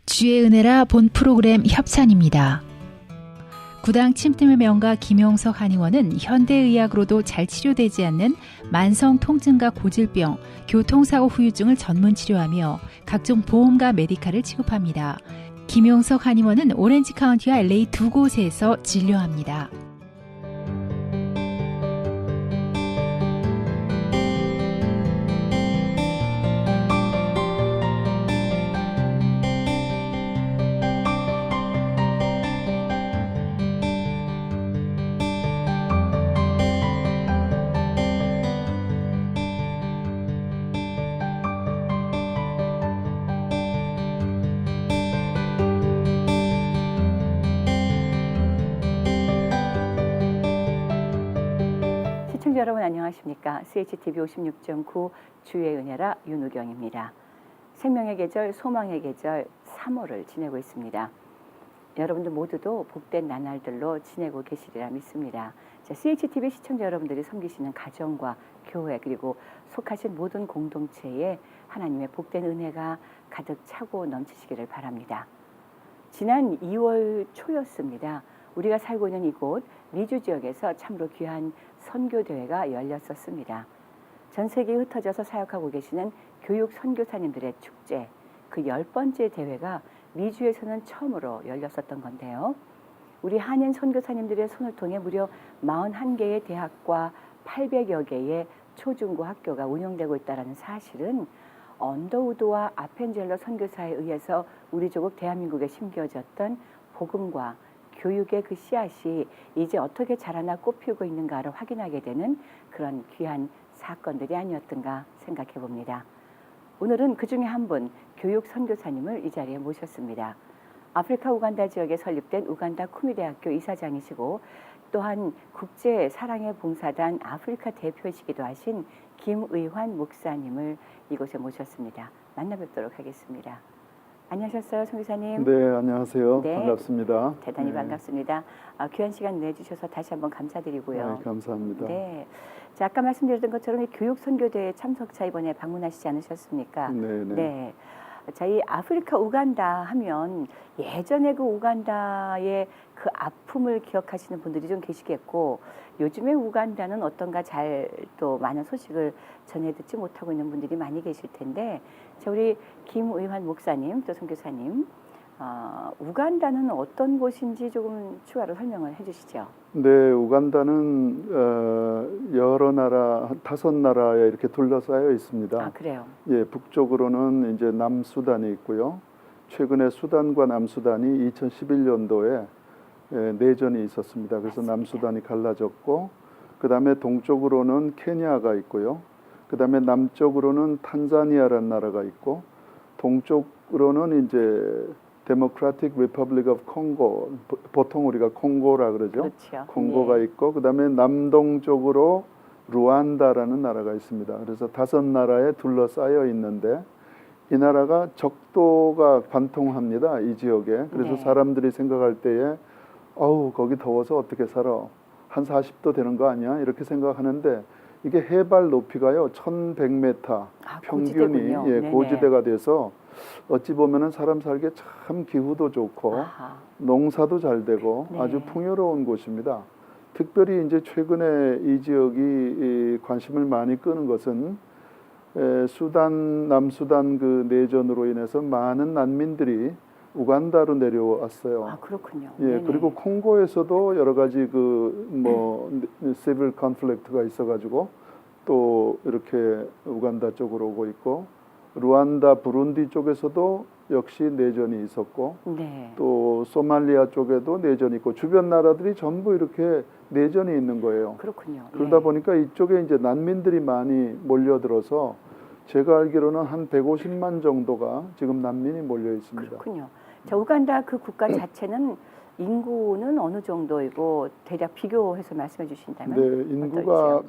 주의 은혜라 본 프로그램 협찬입니다. 구당 침팀의 명가 김용석 한의원은 현대의학으로도 잘 치료되지 않는 만성 통증과 고질병, 교통사고 후유증을 전문 치료하며 각종 보험과 메디칼을 취급합니다. 김용석 한의원은 오렌지 카운티와 LA 두 곳에서 진료합니다. 시청자 여러분 안녕하십니까? CHTV 56.9 주의 은혜라 윤우경입니다. 생명의 계절, 소망의 계절 3월을 지내고 있습니다. 여러분들 모두도 복된 나날들로 지내고 계시리라 믿습니다. 자, CHTV 시청자 여러분들이 섬기시는 가정과 교회 그리고 속하신 모든 공동체에 하나님의 복된 은혜가 가득 차고 넘치시기를 바랍니다. 지난 2월 초였습니다. 우리가 살고 있는 이곳 미주 지역에서 참으로 귀한 선교대회가 열렸었습니다. 전 세계에 흩어져서 사역하고 계시는 교육 선교사님들의 축제, 그 10번째 대회가 미주에서는 처음으로 열렸었던 건데요. 우리 한인 선교사님들의 손을 통해 무려 41개의 대학과 800여 개의 초중고 학교가 운영되고 있다는 사실은 언더우드와 아펜젤러 선교사에 의해서 우리 조국 대한민국에 심겨졌던 복음과 교육의 그 씨앗이 이제 어떻게 자라나 꽃피우고 있는가를 확인하게 되는 그런 귀한 사건들이 아니었던가 생각해 봅니다. 오늘은 그 중에 한 분, 교육 선교사님을 이 자리에 모셨습니다. 아프리카 우간다 지역에 설립된 우간다 쿠미대학교 이사장이시고 또한 국제 사랑의 봉사단 아프리카 대표이시기도 하신 김의환 목사님을 이곳에 모셨습니다. 만나 뵙도록 하겠습니다. 안녕하셨어요, 선교사님? 네, 안녕하세요. 네, 반갑습니다. 대단히 반갑습니다. 귀한 시간 내주셔서 다시 한번 감사드리고요. 네, 감사합니다. 네, 자, 아까 말씀드렸던 것처럼 이 교육 선교대회 참석차 이번에 방문하시지 않으셨습니까? 네, 네. 네. 자, 이 아프리카 우간다 하면 예전에 그 우간다의 그 아픔을 기억하시는 분들이 좀 계시겠고 요즘에 우간다는 어떤가 잘 또 많은 소식을 전해 듣지 못하고 있는 분들이 많이 계실 텐데 자, 우리 김의환 목사님 또 선교사님 우간다는 어떤 곳인지 조금 추가로 설명을 해 주시죠. 네, 우간다는 여러 나라, 한 5나라에 이렇게 둘러싸여 있습니다. 아, 그래요? 예, 북쪽으로는 이제 남수단이 있고요. 최근에 수단과 남수단이 2011년도에 내전이 있었습니다. 그래서 맞습니다. 남수단이 갈라졌고, 그 다음에 동쪽으로는 케냐가 있고요. 그 다음에 남쪽으로는 탄자니아라는 나라가 있고, 동쪽으로는 이제 데모크라틱 리퍼블릭 오브 콩고, 보통 우리가 콩고라 그러죠. 그렇죠. 콩고가 예. 있고, 그 다음에 남동쪽으로 루안다라는 나라가 있습니다. 그래서 5나라에 둘러싸여 있는데 이 나라가 적도가 관통합니다. 이 지역에. 그래서 네. 사람들이 생각할 때에 어우, 거기 더워서 어떻게 살아? 한 40도 되는 거 아니야? 이렇게 생각하는데 이게 해발 높이가요 1100m 평균이 고지대군요. 예, 네네. 고지대가 돼서 어찌 보면은 사람 살기에 참 기후도 좋고 아하. 농사도 잘 되고 네. 아주 풍요로운 곳입니다. 특별히 이제 최근에 이 지역이 관심을 많이 끄는 것은 수단, 남수단 그 내전으로 인해서 많은 난민들이 우간다로 내려왔어요. 아, 그렇군요. 예, 네네. 그리고 콩고에서도 여러 가지 시빌 컨플릭트가 있어가지고 또 이렇게 우간다 쪽으로 오고 있고, 루안다, 부룬디 쪽에서도 역시 내전이 있었고, 네. 또 소말리아 쪽에도 내전이 있고, 주변 나라들이 전부 이렇게 내전이 있는 거예요. 그렇군요. 그러다 예. 보니까 이쪽에 이제 난민들이 많이 몰려들어서 제가 알기로는 한 150만 정도가 지금 난민이 몰려 있습니다. 그렇군요. 자, 우간다 그 국가 자체는 인구는 어느 정도이고 대략 비교해서 말씀해 주신다면? 네, 인구가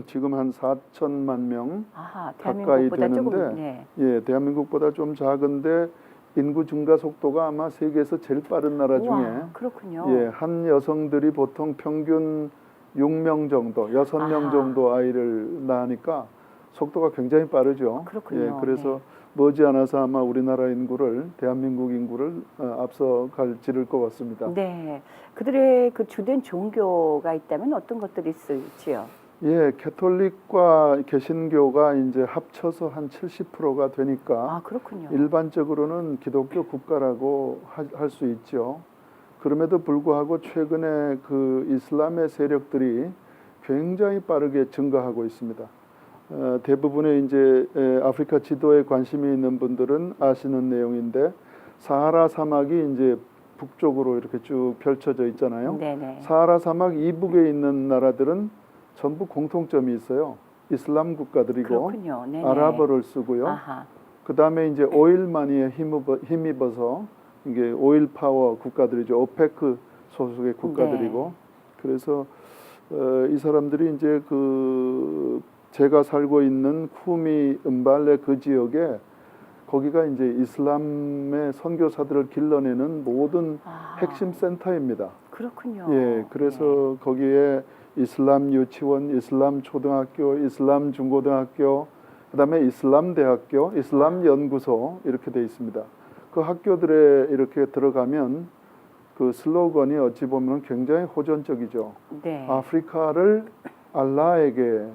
지금 한 4천만 명 아하, 가까이 대한민국보다 되는데, 조금 네. 예, 대한민국보다 좀 작은데 인구 증가 속도가 아마 세계에서 제일 빠른 나라 중에, 우와, 그렇군요. 예, 한 여성들이 보통 평균 6명 정도, 6명 아하. 정도 아이를 낳으니까 속도가 굉장히 빠르죠. 그렇군요. 예, 그래서 머지않아서 아마 우리나라 인구를 대한민국 인구를 앞서갈지를 것 같습니다. 네, 그들의 그 주된 종교가 있다면 어떤 것들이 있을지요? 예, 캐톨릭과 개신교가 이제 합쳐서 한 70%가 되니까 아, 그렇군요. 일반적으로는 기독교 국가라고 할 수 있죠. 그럼에도 불구하고 최근에 그 이슬람의 세력들이 굉장히 빠르게 증가하고 있습니다. 대부분의 이제 아프리카 지도에 관심이 있는 분들은 아시는 내용인데 사하라 사막이 이제 북쪽으로 이렇게 쭉 펼쳐져 있잖아요. 네네. 사하라 사막 이북에 있는 나라들은 전부 공통점이 있어요. 이슬람 국가들이고 그렇군요. 네네. 아랍어를 쓰고요. 아하. 그 다음에 이제 오일마니에 힘입어서 이게 오일 파워 국가들이죠. 오페크 소속의 국가들이고 그래서 이 사람들이 이제 그 제가 살고 있는 쿠미 음발레 그 지역에 거기가 이제 이슬람의 선교사들을 길러내는 모든 핵심 센터입니다. 그렇군요. 예, 그래서 거기에 이슬람 유치원, 이슬람 초등학교, 이슬람 중고등학교, 그다음에 이슬람 대학교, 이슬람 연구소 이렇게 돼 있습니다. 그 학교들에 이렇게 들어가면 그 슬로건이 어찌 보면 굉장히 호전적이죠. 네. 아프리카를 알라에게,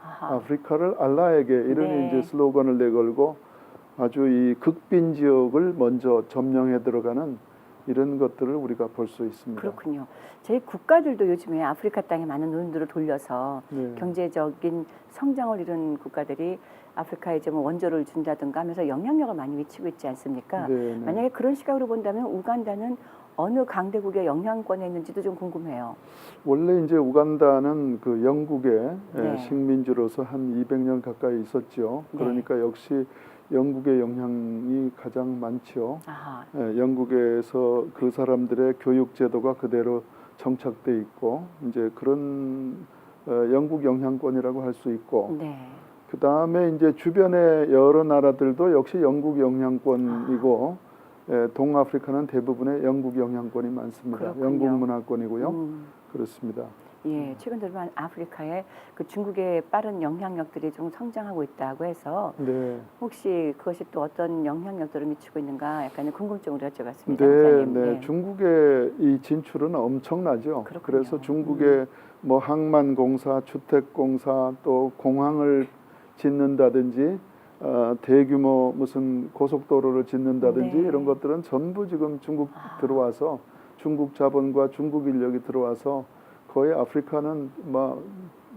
아하. 아프리카를 알라에게 이런 네. 이제 슬로건을 내걸고 아주 이 극빈 지역을 먼저 점령해 들어가는 이런 것들을 우리가 볼 수 있습니다. 그렇군요. 저희 국가들도 요즘에 아프리카 땅에 많은 눈들을 돌려서 네. 경제적인 성장을 이룬 국가들이 아프리카에 좀 원조를 준다든가 하면서 영향력을 많이 미치고 있지 않습니까? 네, 네. 만약에 그런 시각으로 본다면 우간다는 어느 강대국의 영향권에 있는지도 좀 궁금해요. 원래 이제 우간다는 그 영국의 네. 식민지로서 한 200년 가까이 있었죠. 네. 그러니까 역시 영국의 영향이 가장 많죠. 아하. 영국에서 그 사람들의 교육 제도가 그대로 정착돼 있고 이제 그런 영국 영향권이라고 할 수 있고 네. 그 다음에 이제 주변의 여러 나라들도 역시 영국 영향권이고 동아프리카는 대부분의 영국 영향권이 많습니다. 그렇군요. 영국 문화권이고요. 그렇습니다. 예, 최근 들어만 아프리카에 그 중국의 빠른 영향력들이 좀 성장하고 있다고 해서 네, 혹시 그것이 또 어떤 영향력들을 미치고 있는가 약간의 궁금증으로 여쭤봤습니다. 네, 목사님. 네. 중국의 이 진출은 엄청나죠. 그렇군요. 그래서 중국의 뭐 항만공사, 주택공사, 또 공항을 짓는다든지 대규모 무슨 고속도로를 짓는다든지 네. 이런 것들은 전부 지금 중국 들어와서 중국 자본과 중국 인력이 들어와서 거의 아프리카는 뭐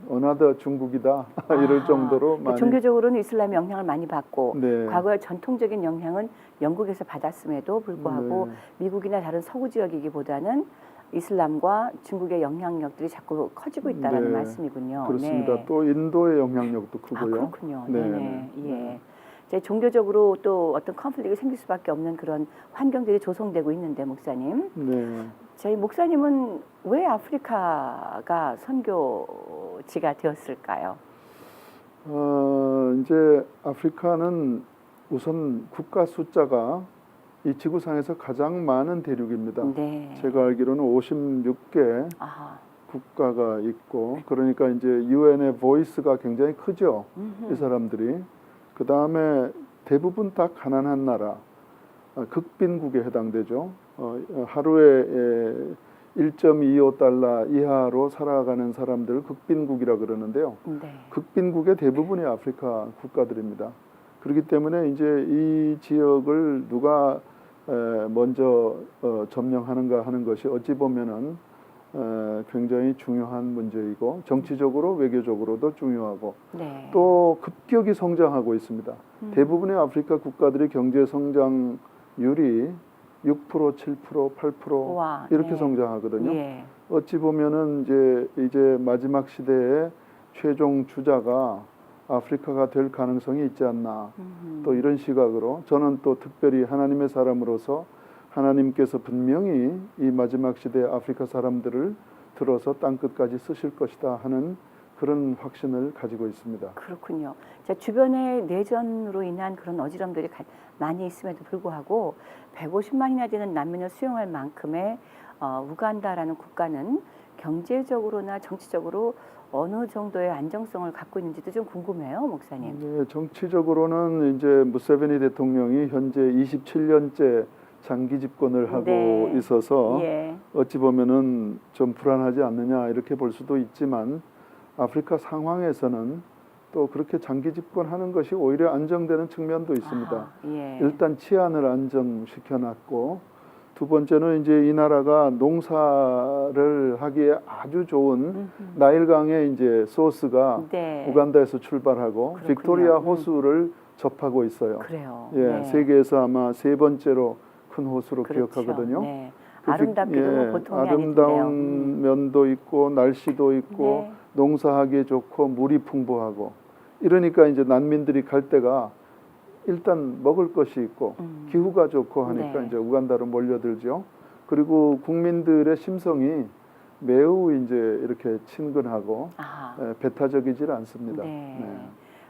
어나더 중국이다 이럴 정도로 그러니까 많이 종교적으로는 이슬람의 영향을 많이 받고 네. 과거의 전통적인 영향은 영국에서 받았음에도 불구하고 네. 미국이나 다른 서구 지역이기보다는 이슬람과 중국의 영향력들이 자꾸 커지고 있다는 네. 말씀이군요. 그렇습니다. 네. 또 인도의 영향력도 크고요. 그렇군요. 네, 네네. 네. 예. 이제 종교적으로 또 어떤 컨플릭이 생길 수밖에 없는 그런 환경들이 조성되고 있는데 목사님, 네. 저희 목사님은 왜 아프리카가 선교지가 되었을까요? 이제 아프리카는 우선 국가 숫자가 이 지구상에서 가장 많은 대륙입니다. 네. 제가 알기로는 56개 아하. 국가가 있고 그러니까 이제 유엔의 보이스가 굉장히 크죠. 이 사람들이. 그 다음에 대부분 다 가난한 나라, 극빈국에 해당되죠. 하루에 1.25달러 이하로 살아가는 사람들을 극빈국이라 그러는데요. 네. 극빈국의 대부분이 아프리카 국가들입니다. 그렇기 때문에 이제 이 지역을 누가 먼저 점령하는가 하는 것이 어찌 보면은 굉장히 중요한 문제이고 정치적으로 외교적으로도 중요하고 네. 또 급격히 성장하고 있습니다. 대부분의 아프리카 국가들이 경제 성장률이 6%, 7%, 8% 우와, 이렇게 네. 성장하거든요. 예. 어찌 보면은 이제 마지막 시대의 최종 주자가 아프리카가 될 가능성이 있지 않나. 또 이런 시각으로 저는 또 특별히 하나님의 사람으로서 하나님께서 분명히 이 마지막 시대의 아프리카 사람들을 들어서 땅 끝까지 쓰실 것이다 하는 그런 확신을 가지고 있습니다. 그렇군요. 자, 주변에 내전으로 인한 그런 어지럼들이 많이 있음에도 불구하고 150만이나 되는 난민을 수용할 만큼의 우간다라는 국가는 경제적으로나 정치적으로 어느 정도의 안정성을 갖고 있는지도 좀 궁금해요, 목사님. 네, 정치적으로는 이제 무세베니 대통령이 현재 27년째 장기 집권을 하고 네. 있어서 예. 어찌 보면은 좀 불안하지 않느냐 이렇게 볼 수도 있지만 아프리카 상황에서는 또 그렇게 장기 집권하는 것이 오히려 안정되는 측면도 있습니다. 아하, 예. 일단 치안을 안정시켜놨고 두 번째는 이제 이 나라가 농사를 하기에 아주 좋은 나일강의 이제 소스가 네. 우간다에서 출발하고 그렇군요. 빅토리아 호수를 접하고 있어요. 그래요. 예, 네. 세계에서 아마 세 번째로 큰 호수로 그렇죠. 기억하거든요. 네. 그 아름답기도 예, 보통이 아름다운 아니던데요. 면도 있고 날씨도 있고 네. 농사하기에 좋고 물이 풍부하고 이러니까 이제 난민들이 갈 때가 일단 먹을 것이 있고 기후가 좋고 하니까 네. 이제 우간다로 몰려들죠. 그리고 국민들의 심성이 매우 이제 이렇게 친근하고 아하. 배타적이질 않습니다. 네. 네.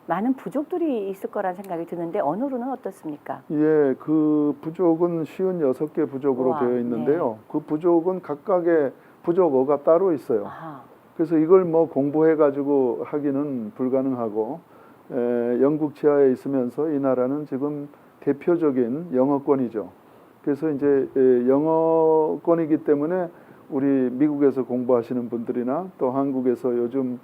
많은 부족들이 있을 거란 생각이 드는데 언어로는 어떻습니까? 예, 그 부족은 56개 부족으로 우와, 되어 있는데요. 그 부족은 각각의 부족어가 따로 있어요. 아하. 그래서 이걸 뭐 공부해 가지고 하기는 불가능하고 영국 지하에 있으면서 이 나라는 지금 대표적인 영어권이죠. 그래서 이제 영어권이기 때문에 우리 미국에서 공부하시는 분들이나 또 한국에서 요즘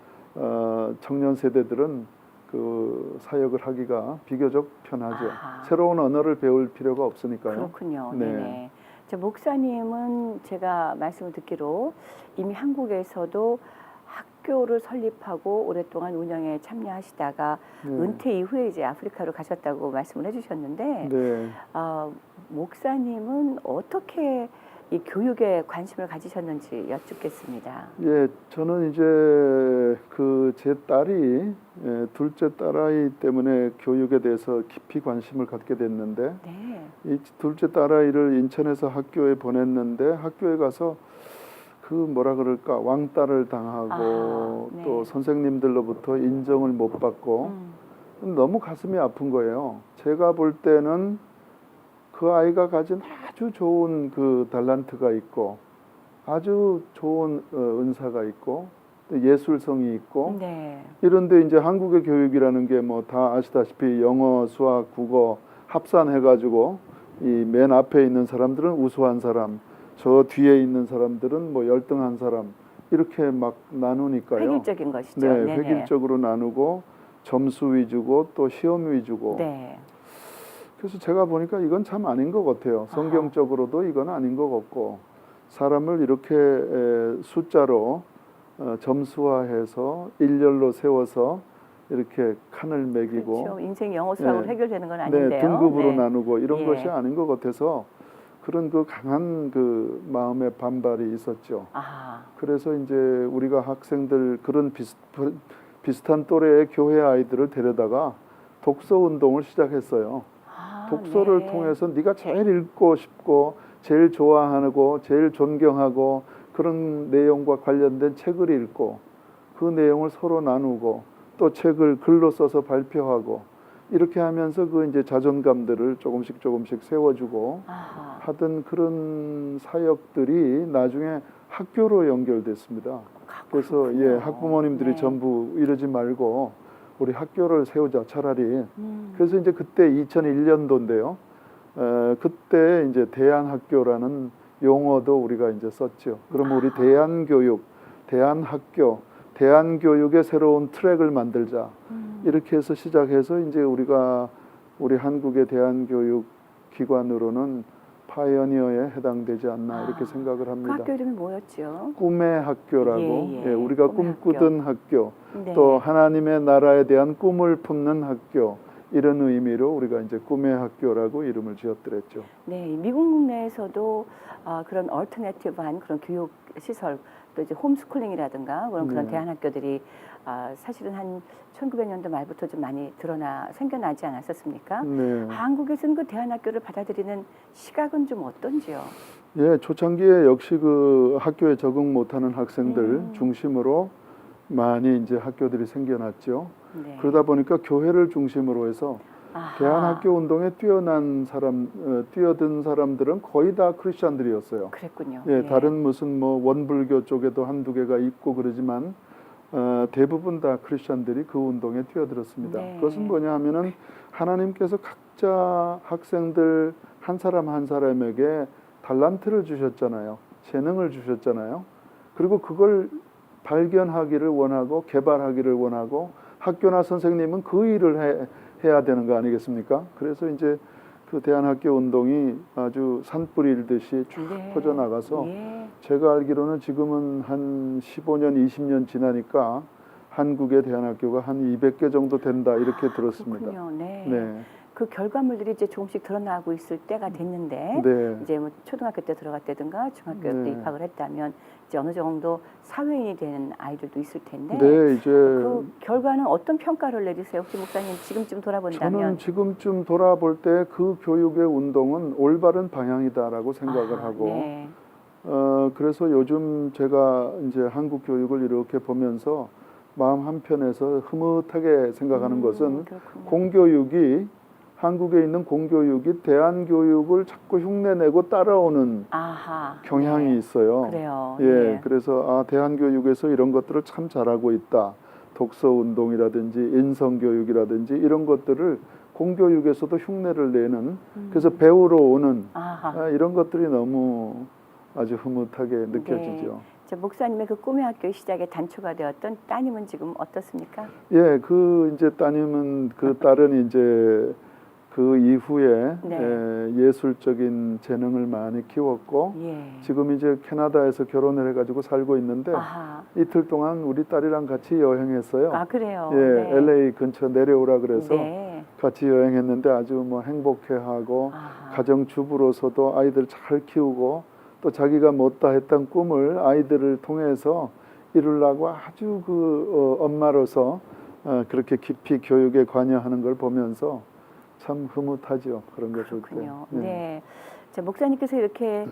청년 세대들은 그 사역을 하기가 비교적 편하죠. 아하. 새로운 언어를 배울 필요가 없으니까요. 그렇군요. 네. 네네. 저 목사님은 제가 말씀을 듣기로 이미 한국에서도 학교를 설립하고 오랫동안 운영에 참여하시다가 네. 은퇴 이후에 이제 아프리카로 가셨다고 말씀을 해주셨는데 네. 목사님은 어떻게 이 교육에 관심을 가지셨는지 여쭙겠습니다. 예, 저는 이제 그 제 딸이 둘째 딸아이 때문에 교육에 대해서 깊이 관심을 갖게 됐는데 네. 이 둘째 딸아이를 인천에서 학교에 보냈는데 학교에 가서 그 뭐라 그럴까 왕따를 당하고 네. 또 선생님들로부터 인정을 못 받고 너무 가슴이 아픈 거예요. 제가 볼 때는 그 아이가 가진 아주 좋은 그 달란트가 있고 아주 좋은 은사가 있고 또 예술성이 있고 네. 이런데 이제 한국의 교육이라는 게 뭐 다 아시다시피 영어, 수학, 국어 합산해가지고 이 맨 앞에 있는 사람들은 우수한 사람, 저 뒤에 있는 사람들은 뭐 열등한 사람 이렇게 막 나누니까요. 획일적인 것이죠. 네, 네네. 획일적으로 나누고 점수 위주고 또 시험 위주고. 네. 그래서 제가 보니까 이건 참 아닌 것 같아요. 성경적으로도 이건 아닌 것 같고 사람을 이렇게 숫자로 점수화해서 일렬로 세워서 이렇게 칸을 매기고 그렇죠. 인생 영어 수학으로 네. 해결되는 건 아닌데요. 네, 등급으로 네. 나누고 이런 예. 것이 아닌 것 같아서 그런 그 강한 그 마음의 반발이 있었죠. 아, 그래서 이제 우리가 학생들 그런 비슷한 또래의 교회 아이들을 데려다가 독서 운동을 시작했어요. 독서를 네. 통해서 네가 제일 읽고 싶고 제일 좋아하고 제일 존경하고 그런 내용과 관련된 책을 읽고 그 내용을 서로 나누고 또 책을 글로 써서 발표하고 이렇게 하면서 그 이제 자존감들을 조금씩 세워주고 아하. 하던 그런 사역들이 나중에 학교로 연결됐습니다. 그래서 예, 학부모님들이 네. 전부 이러지 말고 우리 학교를 세우자 차라리. 그래서 이제 그때 2001년도인데요. 그때 이제 대안학교라는 용어도 우리가 이제 썼죠. 그러면 우리 대안교육, 대안학교, 대안교육의 새로운 트랙을 만들자. 이렇게 해서 시작해서 이제 우리가 우리 한국의 대안교육 기관으로는 파이어니어에 해당되지 않나 이렇게 생각을 그 합니다. 학교 이름이 뭐였죠? 꿈의 학교라고 예. 우리가 꿈의 꿈꾸던 학교. 네. 또 하나님의 나라에 대한 꿈을 품는 학교 이런 의미로 우리가 이제 꿈의 학교라고 이름을 지었더랬죠. 네, 미국 내에서도 그런 얼터네티브한 그런 교육 시설 또 이제 홈스쿨링이라든가 그런 네. 대안학교들이 사실은 한 1900년도 말부터 좀 많이 생겨나지 않았었습니까? 네. 한국에서는 그 대안학교를 받아들이는 시각은 좀 어떤지요? 예, 초창기에 역시 그 학교에 적응 못하는 학생들 중심으로 많이 이제 학교들이 생겨났죠. 네. 그러다 보니까 교회를 중심으로 해서 아하. 대안학교 운동에 뛰어든 사람들은 거의 다 크리스찬들이었어요. 그랬군요. 예, 네. 다른 무슨 뭐 원불교 쪽에도 한두 개가 있고 그러지만 대부분 다 크리스천들이 그 운동에 뛰어들었습니다. 네. 그것은 뭐냐 하면은 하나님께서 각자 학생들 한 사람 한 사람에게 달란트를 주셨잖아요. 재능을 주셨잖아요. 그리고 그걸 발견하기를 원하고 개발하기를 원하고 학교나 선생님은 그 일을 해야 되는 거 아니겠습니까? 그래서 이제 그 대한학교 운동이 아주 산불이 일듯이 쭉 네. 퍼져나가서 예. 제가 알기로는 지금은 한 15년, 20년 지나니까 한국의 대한학교가 한 200개 정도 된다 이렇게 들었습니다. 그렇군요. 네. 네. 그 결과물들이 이제 조금씩 드러나고 있을 때가 됐는데 네. 이제 뭐 초등학교 때 들어갔다든가 중학교 때 네. 입학을 했다면 이제 어느 정도 사회인이 되는 아이들도 있을 텐데 네, 이제 그 결과는 어떤 평가를 내리세요? 혹시 목사님 지금쯤 돌아본다면? 저는 지금쯤 돌아볼 때 그 교육의 운동은 올바른 방향이다라고 생각을 하고 네. 그래서 요즘 제가 이제 한국 교육을 이렇게 보면서 마음 한편에서 흐뭇하게 생각하는 것은 그렇군요. 공교육이 한국에 있는 공교육이 대한교육을 자꾸 흉내내고 따라오는 아하. 경향이 네. 있어요. 그래요. 예, 네. 그래서 대한교육에서 이런 것들을 참 잘하고 있다. 독서 운동이라든지 인성 교육이라든지 이런 것들을 공교육에서도 흉내를 내는 그래서 배우러 오는 아하. 이런 것들이 너무 아주 흐뭇하게 느껴지죠. 자, 목사님의 그 꿈의 학교의 시작의 단초가 되었던 따님은 지금 어떻습니까? 예, 그 이제 따님은 그 딸은 이제 그 이후에 네. 예술적인 재능을 많이 키웠고 예. 지금 이제 캐나다에서 결혼을 해가지고 살고 있는데 아하. 이틀 동안 우리 딸이랑 같이 여행했어요. 아, 그래요. 예, 네. LA 근처 내려오라 그래서 네. 같이 여행했는데 아주 뭐 행복해하고 아하. 가정주부로서도 아이들 잘 키우고 또 자기가 못다 했던 꿈을 아이들을 통해서 이루려고 아주 그 엄마로서 그렇게 깊이 교육에 관여하는 걸 보면서 참 흐뭇하죠. 그런 걸 볼 때. 그렇군요. 네. 자, 목사님께서 이렇게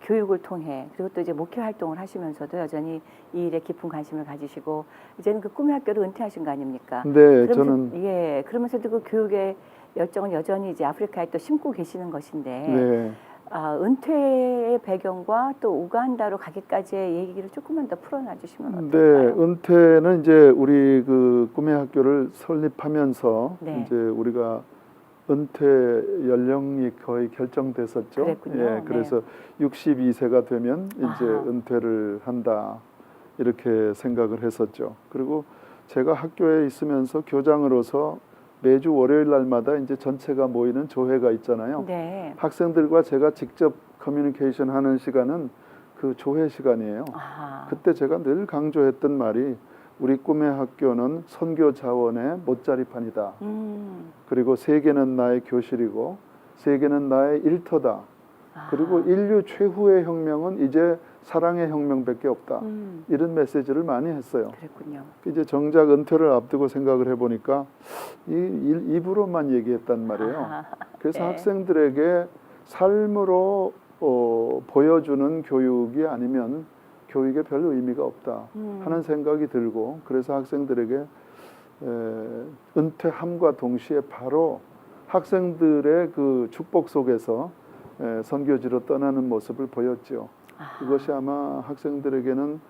교육을 통해 그리고 또 이제 목회 활동을 하시면서도 여전히 이 일에 깊은 관심을 가지시고 이제는 그 꿈의 학교를 은퇴하신 거 아닙니까? 네, 예, 그러면서도 그 교육의 열정은 여전히 이제 아프리카에 또 심고 계시는 것인데 네. 은퇴의 배경과 또 우간다로 가기까지의 얘기를 조금만 더 풀어놔 주시면 네, 어떨까요? 은퇴는 이제 우리 그 꿈의 학교를 설립하면서 네. 이제 우리가 은퇴 연령이 거의 결정됐었죠. 그랬군요. 예, 그래서 62세가 되면 이제 아하. 은퇴를 한다 이렇게 생각을 했었죠. 그리고 제가 학교에 있으면서 교장으로서 매주 월요일 날마다 이제 전체가 모이는 조회가 있잖아요. 네. 학생들과 제가 직접 커뮤니케이션 하는 시간은 그 조회 시간이에요. 아하. 그때 제가 늘 강조했던 말이 우리 꿈의 학교는 선교 자원의 못자리판이다. 그리고 세계는 나의 교실이고 세계는 나의 일터다. 그리고 인류 최후의 혁명은 이제 사랑의 혁명밖에 없다. 이런 메시지를 많이 했어요. 그랬군요. 이제 정작 은퇴를 앞두고 생각을 해보니까 입으로만 얘기했단 말이에요. 아하. 그래서 네. 학생들에게 삶으로 보여주는 교육이 아니면 교육에 별 의미가 없다 하는 생각이 들고 그래서 학생들에게 은퇴함과 동시에 바로 학생들의 그 축복 속에서 선교지로 떠나는 모습을 보였죠. 그것이 아마 학생들에게는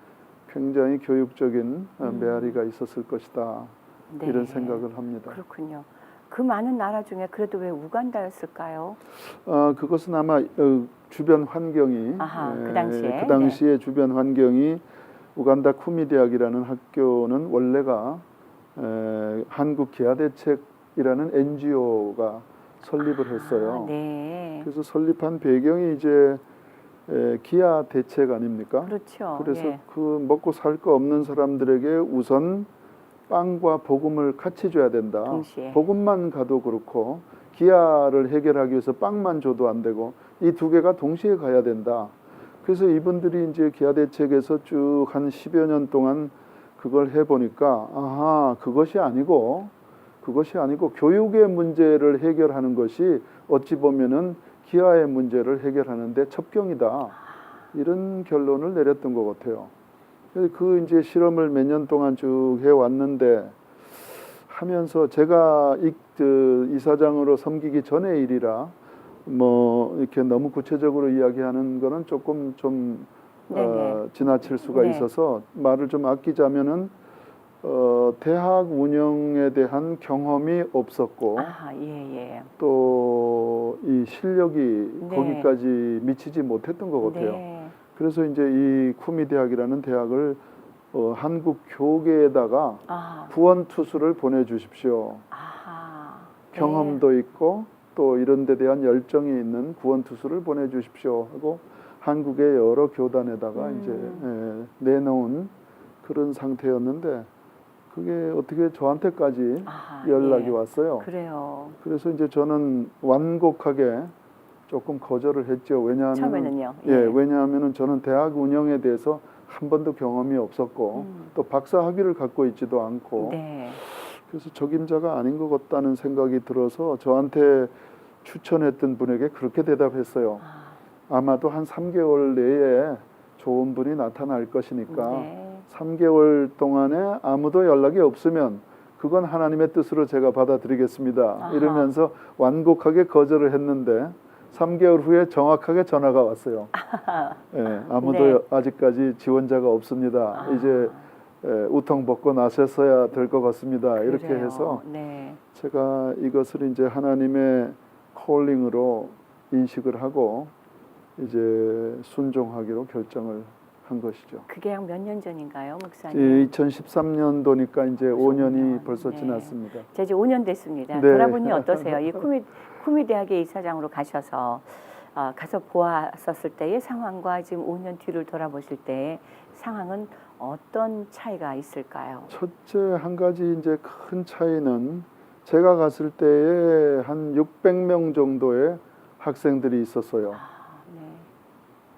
굉장히 교육적인 메아리가 있었을 것이다. 네. 이런 생각을 합니다. 그렇군요. 그 많은 나라 중에 그래도 왜 우간다였을까요? 그것은 아마 주변 환경이 아하, 그 당시에? 그 당시에 주변 환경이 우간다 쿠미 대학이라는 학교는 원래가 한국 기아대책이라는 NGO가 설립을 했어요. 네. 그래서 설립한 배경이 이제 기아 대책 아닙니까? 그렇죠. 그래서 예. 그 먹고 살 거 없는 사람들에게 우선 빵과 복음을 같이 줘야 된다. 동시에. 복음만 가도 그렇고 기아를 해결하기 위해서 빵만 줘도 안 되고 이 두 개가 동시에 가야 된다. 그래서 이분들이 이제 기아 대책에서 쭉 한 10여 년 동안 그걸 해보니까 아하 그것이 아니고 교육의 문제를 해결하는 것이 어찌 보면은 기아의 문제를 해결하는데 첩경이다. 이런 결론을 내렸던 것 같아요. 그 이제 실험을 몇 년 동안 쭉 해왔는데 하면서 제가 이사장으로 섬기기 전의 일이라 뭐 이렇게 너무 구체적으로 이야기하는 거는 조금 좀 지나칠 수가 네. 있어서 말을 좀 아끼자면은 대학 운영에 대한 경험이 없었고 아, 예. 또 이 실력이 네. 거기까지 미치지 못했던 것 같아요. 네. 그래서 이제 이 쿠미 대학이라는 대학을 한국 교계에다가 아, 부원 투수를 보내주십시오. 아하. 경험도 있고 또 이런 데 대한 열정이 있는 구원 투수를 보내주십시오 하고 한국의 여러 교단에다가 이제 내놓은 그런 상태였는데 그게 어떻게 저한테까지 아하, 연락이 예. 왔어요. 그래요. 그래서 이제 저는 완곡하게 조금 거절을 했죠. 왜냐하면 처음에는요. 왜냐하면은 저는 대학 운영에 대해서 한 번도 경험이 없었고 또 박사 학위를 갖고 있지도 않고 네. 그래서 적임자가 아닌 것 같다는 생각이 들어서 저한테 추천했던 분에게 그렇게 대답했어요. 아마도 한 3개월 내에 좋은 분이 나타날 것이니까 네. 3개월 동안에 아무도 연락이 없으면 그건 하나님의 뜻으로 제가 받아들이겠습니다. 아하. 이러면서 완곡하게 거절을 했는데 3개월 후에 정확하게 전화가 왔어요. 예, 아무도 네. 아직까지 지원자가 없습니다. 아. 이제 우통 벗고 나섰어야 될 것 같습니다. 이렇게 그래요. 해서 네. 제가 이것을 이제 하나님의 콜링으로 인식을 하고 이제 순종하기로 결정을 한 것이죠. 그게 약 몇 년 전인가요, 목사님? 2013년도니까 이제 5년이 5년. 벌써 네. 지났습니다. 제 이제 5년 됐습니다. 네. 돌아보니 어떠세요? 이 쿠미 대학의 이사장으로 가셔서 가서 보았었을 때의 상황과 지금 5년 뒤를 돌아보실 때의 상황은 어떤 차이가 있을까요? 첫째 한 가지 이제 큰 차이는 제가 갔을 때에 한 600명 정도의 학생들이 있었어요. 네.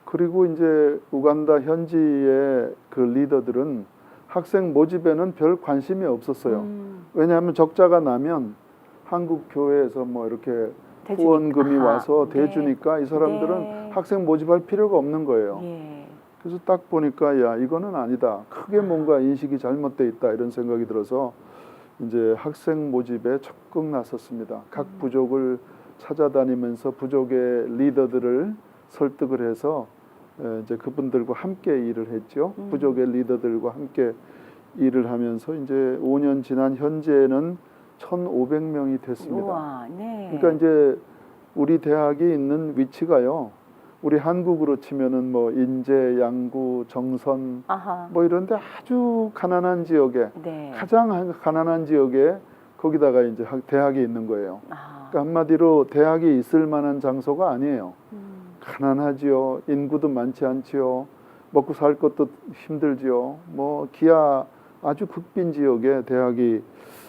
그리고 이제 우간다 현지의 그 리더들은 학생 모집에는 별 관심이 없었어요. 왜냐하면 적자가 나면 한국 교회에서 뭐 이렇게 후원금이 와서 대주니까 이 사람들은 네. 학생 모집할 필요가 없는 거예요. 예. 그래서 딱 보니까 야 이거는 아니다. 크게 뭔가 인식이 잘못돼 있다 이런 생각이 들어서 이제 학생 모집에 적극 나섰습니다. 각 부족을 찾아다니면서 부족의 리더들을 설득을 해서 이제 그분들과 함께 일을 했죠. 부족의 리더들과 함께 일을 하면서 이제 5년 지난 현재는 1,500명이 됐습니다. 우와, 네. 그러니까 이제 우리 대학이 있는 위치가요. 우리 한국으로 치면은 뭐 인제, 양구, 정선 아하. 뭐 이런데 아주 가난한 지역에 네. 가장 가난한 지역에 거기다가 이제 대학이 있는 거예요. 아. 그러니까 한마디로 대학이 있을 만한 장소가 아니에요. 가난하지요. 인구도 많지 않지요. 먹고 살 것도 힘들지요. 뭐 기아 아주 극빈 지역에 대학이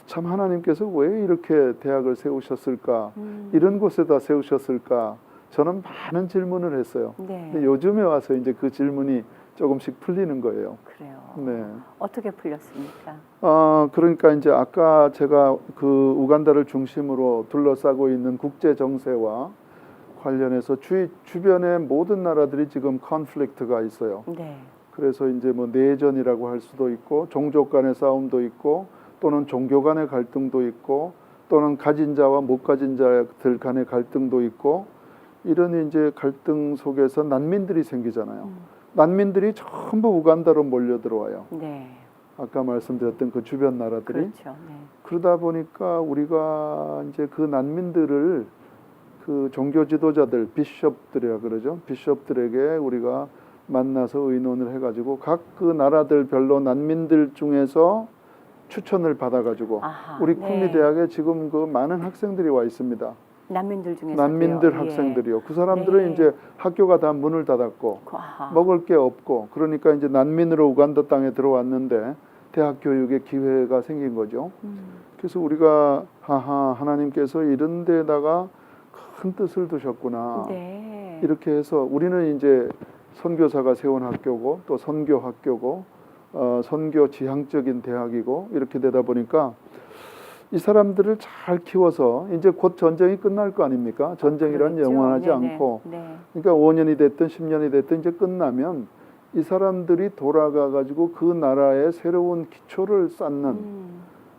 참 하나님께서 왜 이렇게 대학을 세우셨을까? 이런 곳에다 세우셨을까? 저는 많은 질문을 했어요. 네. 근데 요즘에 와서 이제 그 질문이 조금씩 풀리는 거예요. 그래요. 네. 어떻게 풀렸습니까? 그러니까 이제 아까 제가 그 우간다를 중심으로 둘러싸고 있는 국제 정세와 관련해서 주변의 모든 나라들이 지금 컨플릭트가 있어요. 네. 그래서 이제 뭐 내전이라고 할 수도 있고 종족 간의 싸움도 있고 또는 종교 간의 갈등도 있고 또는 가진 자와 못 가진 자들 간의 갈등도 있고 이런 이제 갈등 속에서 난민들이 생기잖아요. 난민들이 전부 우간다로 몰려 들어와요. 네. 아까 말씀드렸던 그 주변 나라들이. 그렇죠. 네. 그러다 보니까 우리가 이제 그 난민들을 그 종교 지도자들, 비숍들이라 그러죠. 비숍들에게 우리가 만나서 의논을 해가지고 각 그 나라들별로 난민들 중에서 추천을 받아가지고 우리 쿠미 대학에 지금 그 많은 학생들이 와 있습니다. 난민들 중에서 난민들 예. 학생들이요. 그 사람들은 네. 이제 학교가 다 문을 닫았고 아하. 먹을 게 없고 그러니까 이제 난민으로 우간다 땅에 들어왔는데 대학 교육의 기회가 생긴 거죠. 그래서 우리가 하나님께서 이런 데다가 큰 뜻을 두셨구나. 네. 이렇게 해서 우리는 이제 선교사가 세운 학교고 또 선교 학교고 선교 지향적인 대학이고 이렇게 되다 보니까 이 사람들을 잘 키워서 이제 곧 전쟁이 끝날 거 아닙니까? 전쟁이란 그렇죠. 영원하지 네네. 않고 네. 그러니까 5년이 됐든 10년이 됐든 이제 끝나면 이 사람들이 돌아가 가지고 그 나라의 새로운 기초를 쌓는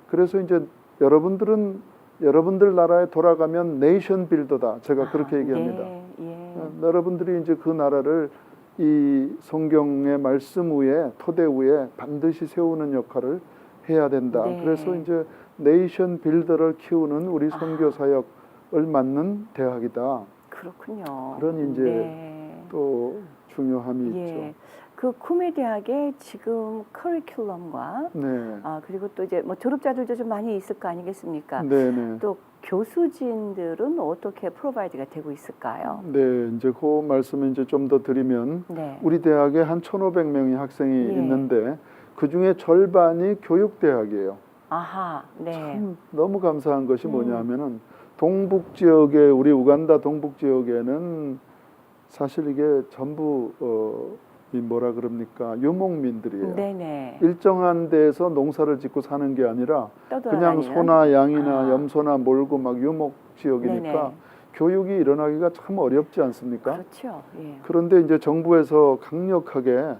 그래서 이제 여러분들 나라에 돌아가면 네이션 빌더다. 제가 그렇게 얘기합니다. 네. 예. 여러분들이 이제 그 나라를 이 성경의 말씀 위에 토대 위에 반드시 세우는 역할을 해야 된다. 네. 그래서 이제 네이션 빌더를 키우는 우리 선교 사역을 맡는 대학이다. 그렇군요. 그런 이제 네. 또 중요함이 예. 있죠. 그 쿠미 대학의 지금 커리큘럼과 네. 그리고 또 이제 뭐 졸업자들도 좀 많이 있을 거 아니겠습니까? 네네. 또 교수진들은 어떻게 프로바이드가 되고 있을까요? 네, 이제 그 말씀을 이제 좀 더 드리면 네. 우리 대학에 한 1,500명의 학생이 예. 있는데 그 중에 절반이 교육대학이에요. 아하. 네. 참 너무 감사한 것이 뭐냐면은 동북 지역에 우리 우간다 동북 지역에는 사실 이게 전부 이 뭐라 그럽니까 유목민들이에요. 네네. 일정한 데에서 농사를 짓고 사는 게 아니라 그냥 떠돌아다니는? 소나 양이나 아. 염소나 몰고 막 유목 지역이니까 네네. 교육이 일어나기가 참 어렵지 않습니까? 그렇죠. 예. 그런데 이제 정부에서 강력하게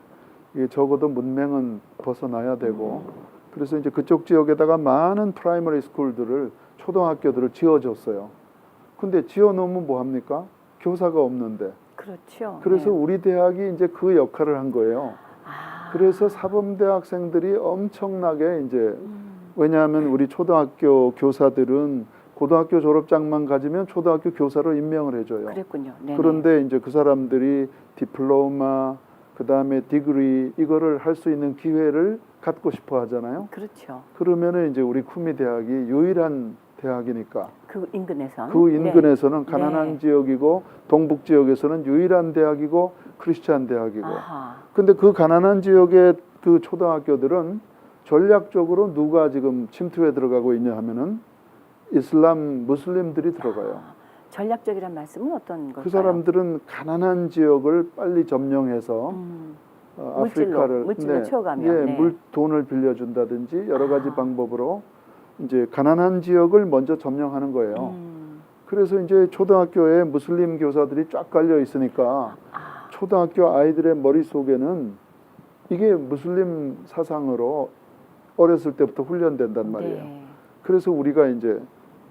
이 적어도 문맹은 벗어나야 되고 그래서 이제 그쪽 지역에다가 많은 프라이머리 스쿨들을 초등학교들을 지어줬어요. 근데 지어놓으면 뭐 합니까? 교사가 없는데. 그렇죠. 그래서 네. 우리 대학이 이제 그 역할을 한 거예요. 아. 그래서 사범대 학생들이 엄청나게 이제 왜냐하면 우리 초등학교 교사들은 고등학교 졸업장만 가지면 초등학교 교사로 임명을 해줘요. 그랬군요. 네네. 그런데 이제 그 사람들이 디플로마 그다음에 디그리 이거를 할 수 있는 기회를 갖고 싶어 하잖아요. 그렇죠. 그러면은 이제 우리 쿠미 대학이 유일한 대학이니까 그 인근에선. 그 인근에서는 네. 가난한 네. 지역이고 동북 지역에서는 유일한 대학이고 크리스찬 대학이고. 아하. 근데 그 가난한 지역의 그 초등학교들은 전략적으로 누가 지금 침투해 들어가고 있냐 하면은 이슬람 무슬림들이 들어가요. 전략적이란 말씀은 어떤 걸까요? 그 사람들은 가난한 지역을 빨리 점령해서 아프리카를 물질로 채워가면. 네. 돈을 빌려준다든지 여러 가지 방법으로 이제 가난한 지역을 먼저 점령하는 거예요. 그래서 이제 초등학교에 무슬림 교사들이 쫙 깔려 있으니까 초등학교 아이들의 머릿속에는 이게 무슬림 사상으로 어렸을 때부터 훈련된단 말이에요. 네. 그래서 우리가 이제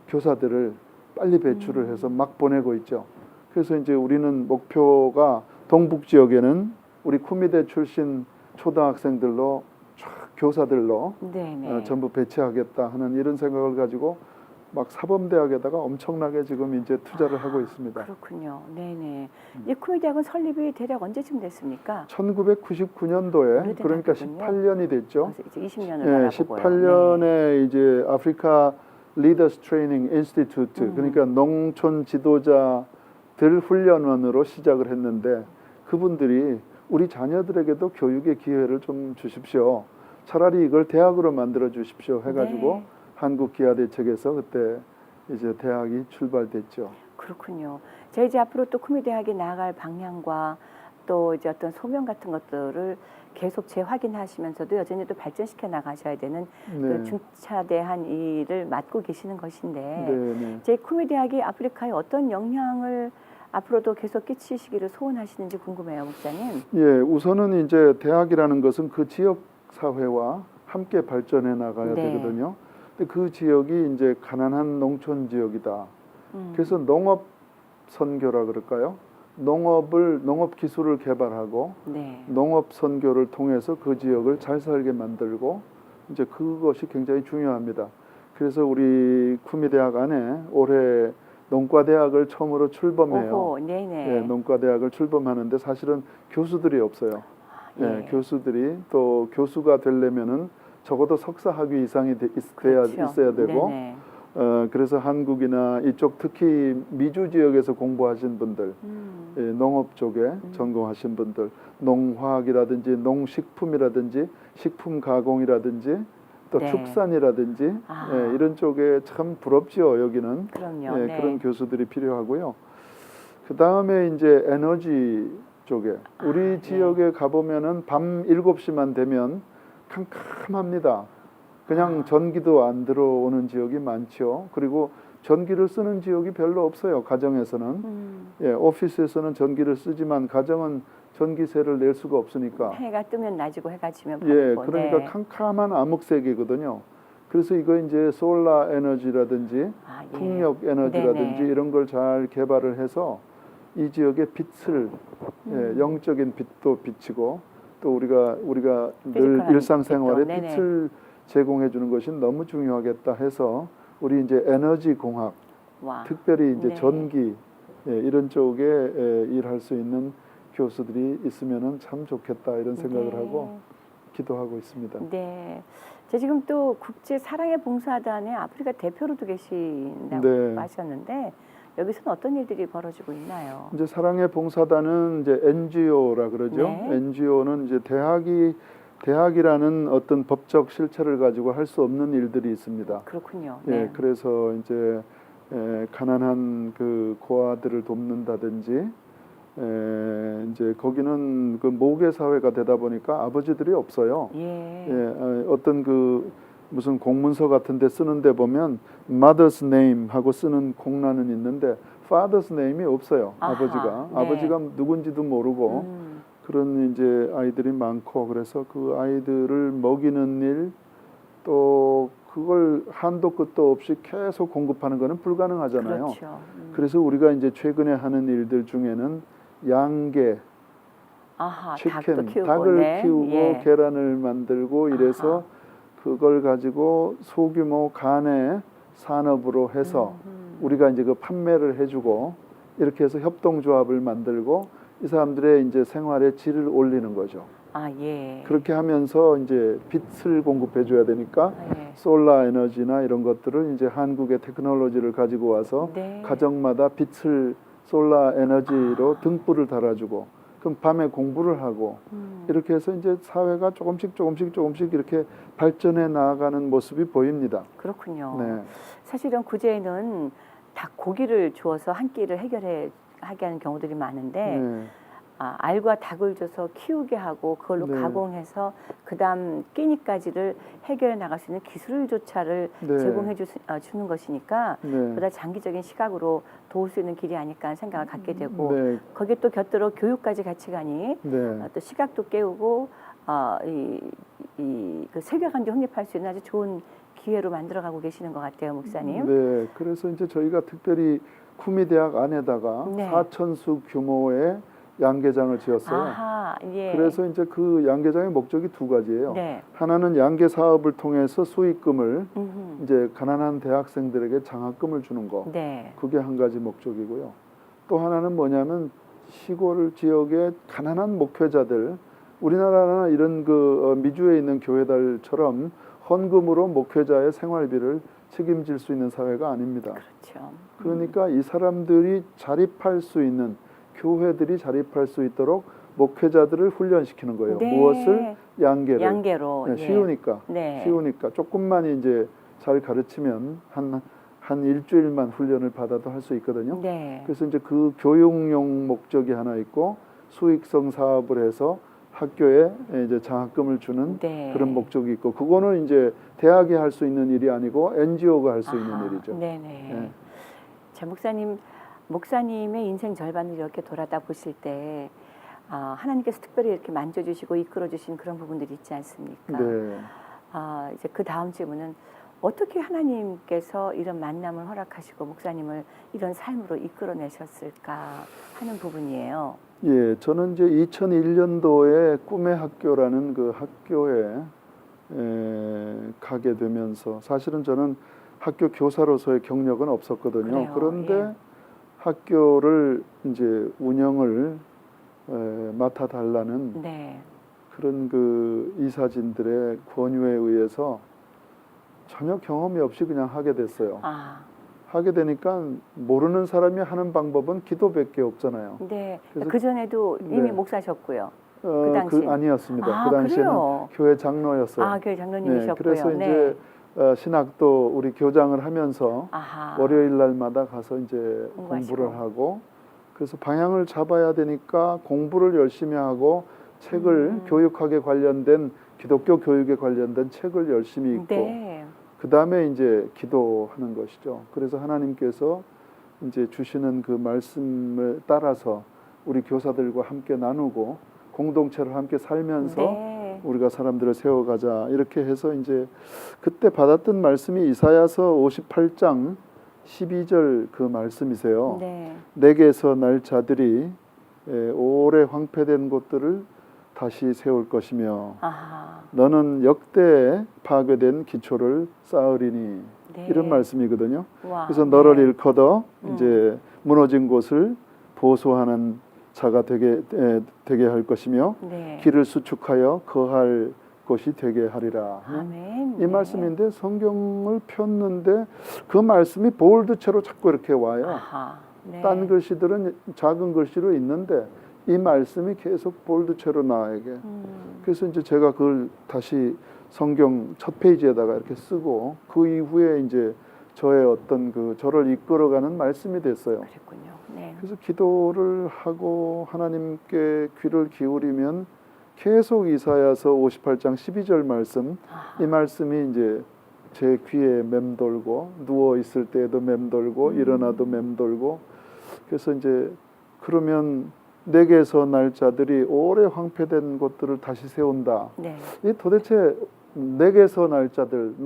교사들을 빨리 배출을 해서 막 보내고 있죠. 그래서 이제 우리는 목표가 동북 지역에는 우리 쿠미대 출신 초등학생들로 쫙 교사들로 네네. 전부 배치하겠다 하는 이런 생각을 가지고 막 사범대학에다가 엄청나게 지금 이제 투자를 하고 있습니다. 그렇군요. 네네. 이 쿠미 대학은 설립이 대략 언제쯤 됐습니까? 1999년도에 그러니까 대학이군요. 18년이 됐죠. 이제 20년을 네, 바라보고요. 18년에 이제 아프리카 리더스 트레이닝 인스티튜트 그러니까 농촌 지도자들 훈련원으로 시작을 했는데 그분들이 우리 자녀들에게도 교육의 기회를 좀 주십시오. 차라리 이걸 대학으로 만들어 주십시오 해가지고 네. 한국기아대책에서 그때 이제 대학이 출발됐죠. 그렇군요. 제가 이제 앞으로 또 쿠미 대학이 나아갈 방향과 또 이제 어떤 소명 같은 것들을 계속 재확인하시면서도 여전히 또 발전시켜 나가셔야 되는 그 중차대한 일을 맡고 계시는 것인데 네. 제 쿠미 대학이 아프리카에 어떤 영향을 앞으로도 계속 끼치시기를 소원하시는지 궁금해요, 목사님. 예, 우선은 이제 대학이라는 것은 그 지역 사회와 함께 발전해 나가야 네. 되거든요. 근데 그 지역이 이제 가난한 농촌 지역이다. 그래서 농업 선교라 그럴까요? 농업 기술을 개발하고 네. 농업 선교를 통해서 그 지역을 잘 살게 만들고 이제 그것이 굉장히 중요합니다. 그래서 우리 쿠미 대학 안에 올해 농과대학을 처음으로 출범해요. 오호, 네네. 예, 농과대학을 출범하는데 사실은 교수들이 없어요. 예. 교수들이 또 교수가 되려면은 적어도 석사 학위 이상이 그렇죠. 있어야 되고 네네. 그래서 한국이나 이쪽 특히 미주 지역에서 공부하신 분들 예, 농업 쪽에 전공하신 분들 농화학이라든지 농식품이라든지 식품 가공이라든지 또 네. 축산이라든지 예, 이런 쪽에 참 부럽지요. 여기는 그럼요. 예, 네. 그런 교수들이 필요하고요. 그 다음에 이제 에너지 쪽에 우리 지역에 가보면은 밤 7시만 되면 캄캄합니다. 그냥 전기도 안 들어오는 지역이 많죠. 그리고 전기를 쓰는 지역이 별로 없어요. 가정에서는. 예, 오피스에서는 전기를 쓰지만 가정은 전기세를 낼 수가 없으니까. 해가 뜨면 낮이고 해가 지면 예, 밤이고. 그러니까 네. 캄캄한 암흑색이거든요. 그래서 이거 이제 솔라 에너지라든지 예. 풍력 에너지라든지 네네. 이런 걸 잘 개발을 해서 이 지역의 빛을 영적인 빛도 비치고 또 우리가 늘 피지컬한 일상생활에 빛도, 네네. 빛을 제공해 주는 것이 너무 중요하겠다 해서 우리 이제 에너지 공학, 와. 특별히 이제 네. 전기 이런 쪽에 일할 수 있는 교수들이 있으면은 참 좋겠다 이런 생각을 네. 하고 기도하고 있습니다. 네. 제가 지금 또 국제 사랑의 봉사단의 아프리카 대표로도 계신다고 네. 하셨는데 여기서는 어떤 일들이 벌어지고 있나요? 이제 사랑의 봉사단은 이제 NGO라 그러죠. 네. NGO는 이제 대학이라는 어떤 법적 실체를 가지고 할 수 없는 일들이 있습니다. 그렇군요. 예, 네. 그래서 이제 가난한 그 고아들을 돕는다든지 이제 거기는 그 모계 사회가 되다 보니까 아버지들이 없어요. 예. 어떤 그 무슨 공문서 같은 데 쓰는데 보면 mother's name 하고 쓰는 공란은 있는데 father's name이 없어요. 아하, 아버지가. 네. 아버지가 누군지도 모르고 그런 이제 아이들이 많고 그래서 그 아이들을 먹이는 일 또 그걸 한도 끝도 없이 계속 공급하는 거는 불가능하잖아요. 그렇죠. 그래서 우리가 이제 최근에 하는 일들 중에는 양계, 아하, 치킨, 닭도 키우고, 닭을 네. 키우고 예. 계란을 만들고 이래서 아하. 그걸 가지고 소규모 간의 산업으로 해서 우리가 이제 그 판매를 해주고 이렇게 해서 협동조합을 만들고 이 사람들의 이제 생활의 질을 올리는 거죠. 아, 예. 그렇게 하면서 이제 빛을 공급해 줘야 되니까 예. 솔라 에너지나 이런 것들을 이제 한국의 테크놀로지를 가지고 와서 네. 가정마다 빛을 솔라 에너지로 등불을 달아주고 그럼 밤에 공부를 하고 이렇게 해서 이제 사회가 조금씩 이렇게 발전해 나아가는 모습이 보입니다. 그렇군요. 네. 사실은 구제에는 닭 고기를 주어서 한 끼를 하게 하는 경우들이 많은데 네. 알과 닭을 줘서 키우게 하고 그걸로 네. 가공해서 그다음 끼니까지를 해결해 나갈 수 있는 기술조차를 네. 제공해 주는 것이니까 네. 보다 장기적인 시각으로 도울 수 있는 길이 아닐까 하는 생각을 갖게 되고 네. 거기에 또 곁들여 교육까지 같이 가니 네. 또 시각도 깨우고 그 세계관도 확립할 수 있는 아주 좋은 기회로 만들어가고 계시는 것 같아요, 목사님. 네. 그래서 이제 저희가 특별히 쿠미 대학 안에다가 네. 4,000수 규모의 양계장을 지었어요. 아하, 예. 그래서 이제 그 양계장의 목적이 두 가지예요. 네. 하나는 양계 사업을 통해서 수익금을 음흠. 이제 가난한 대학생들에게 장학금을 주는 거. 네. 그게 한 가지 목적이고요. 또 하나는 뭐냐면 시골 지역의 가난한 목회자들, 우리나라나 이런 그 미주에 있는 교회들처럼 헌금으로 목회자의 생활비를 책임질 수 있는 사회가 아닙니다. 그렇죠. 그러니까 이 사람들이 자립할 수 있는 교회들이 자립할 수 있도록 목회자들을 훈련시키는 거예요. 네. 무엇을? 양계를. 양계로. 네, 예. 쉬우니까. 네. 쉬우니까 조금만 이제 잘 가르치면 한 일주일만 훈련을 받아도 할 수 있거든요. 네. 그래서 이제 그 교육용 목적이 하나 있고 수익성 사업을 해서 학교에 이제 장학금을 주는 네. 그런 목적이 있고 그거는 이제 대학이 할 수 있는 일이 아니고 NGO가 할 수 있는 일이죠. 네네. 네. 자, 목사님의 인생 절반을 이렇게 돌아다 보실 때 하나님께서 특별히 이렇게 만져주시고 이끌어주신 그런 부분들이 있지 않습니까? 네. 이제 그 다음 질문은 어떻게 하나님께서 이런 만남을 허락하시고 목사님을 이런 삶으로 이끌어내셨을까 하는 부분이에요. 예, 저는 이제 2001년도에 꿈의 학교라는 그 학교에 가게 되면서 사실은 저는 학교 교사로서의 경력은 없었거든요. 그래요, 그런데 예. 학교를 이제 운영을 맡아달라는 네. 그런 그 이사진들의 권유에 의해서 전혀 경험이 없이 그냥 하게 됐어요. 하게 되니까 모르는 사람이 하는 방법은 기도밖에 없잖아요. 네. 그래서- 그 전에도 이미 네. 목사셨고요. 그 당시 아니었습니다. 그 당시에는 그래요? 교회 장로였어요. 교회 장로님이셨고요. 그래서 네. 이제 신학도 우리 교장을 하면서 아하. 월요일 날마다 가서 이제 공부하시고. 공부를 하고 그래서 방향을 잡아야 되니까 공부를 열심히 하고 책을 교육학에 관련된 기독교 교육에 관련된 책을 열심히 읽고 네. 그 다음에 이제 기도하는 것이죠. 그래서 하나님께서 이제 주시는 그 말씀을 따라서 우리 교사들과 함께 나누고 공동체를 함께 살면서 네. 우리가 사람들을 세워가자 이렇게 해서 이제 그때 받았던 말씀이 이사야서 58장 12절 그 말씀이세요. 네. 내게서 날 자들이 오래 황폐된 곳들을 다시 세울 것이며 아하. 너는 역대 파괴된 기초를 쌓으리니 네. 이런 말씀이거든요. 와, 그래서 너를 네. 일컬어 이제 무너진 곳을 보수하는 자가 되게 할 것이며 네. 길을 수축하여 거할 곳이 되게 하리라. 아멘. 이 말씀인데 성경을 폈는데 그 말씀이 볼드체로 자꾸 이렇게 와요. 아하. 네. 딴 글씨들은 작은 글씨로 있는데 이 말씀이 계속 볼드체로 나에게. 그래서 이제 제가 그걸 다시 성경 첫 페이지에다가 이렇게 쓰고 그 이후에 이제 저의 어떤 그 저를 이끌어가는 말씀이 됐어요. 그랬군요. 네. 그래서 기도를 하고 하나님께 귀를 기울이면 계속 이사야서 58장 12절 말씀, 이 말씀이 이제 제 귀에 맴돌고 누워 있을 때에도 맴돌고 일어나도 맴돌고. 그래서 이제 그러면 내게서 날 자들이 오래 황폐된 곳들을 다시 세운다. 네. 이 도대체 내게서 날 자들,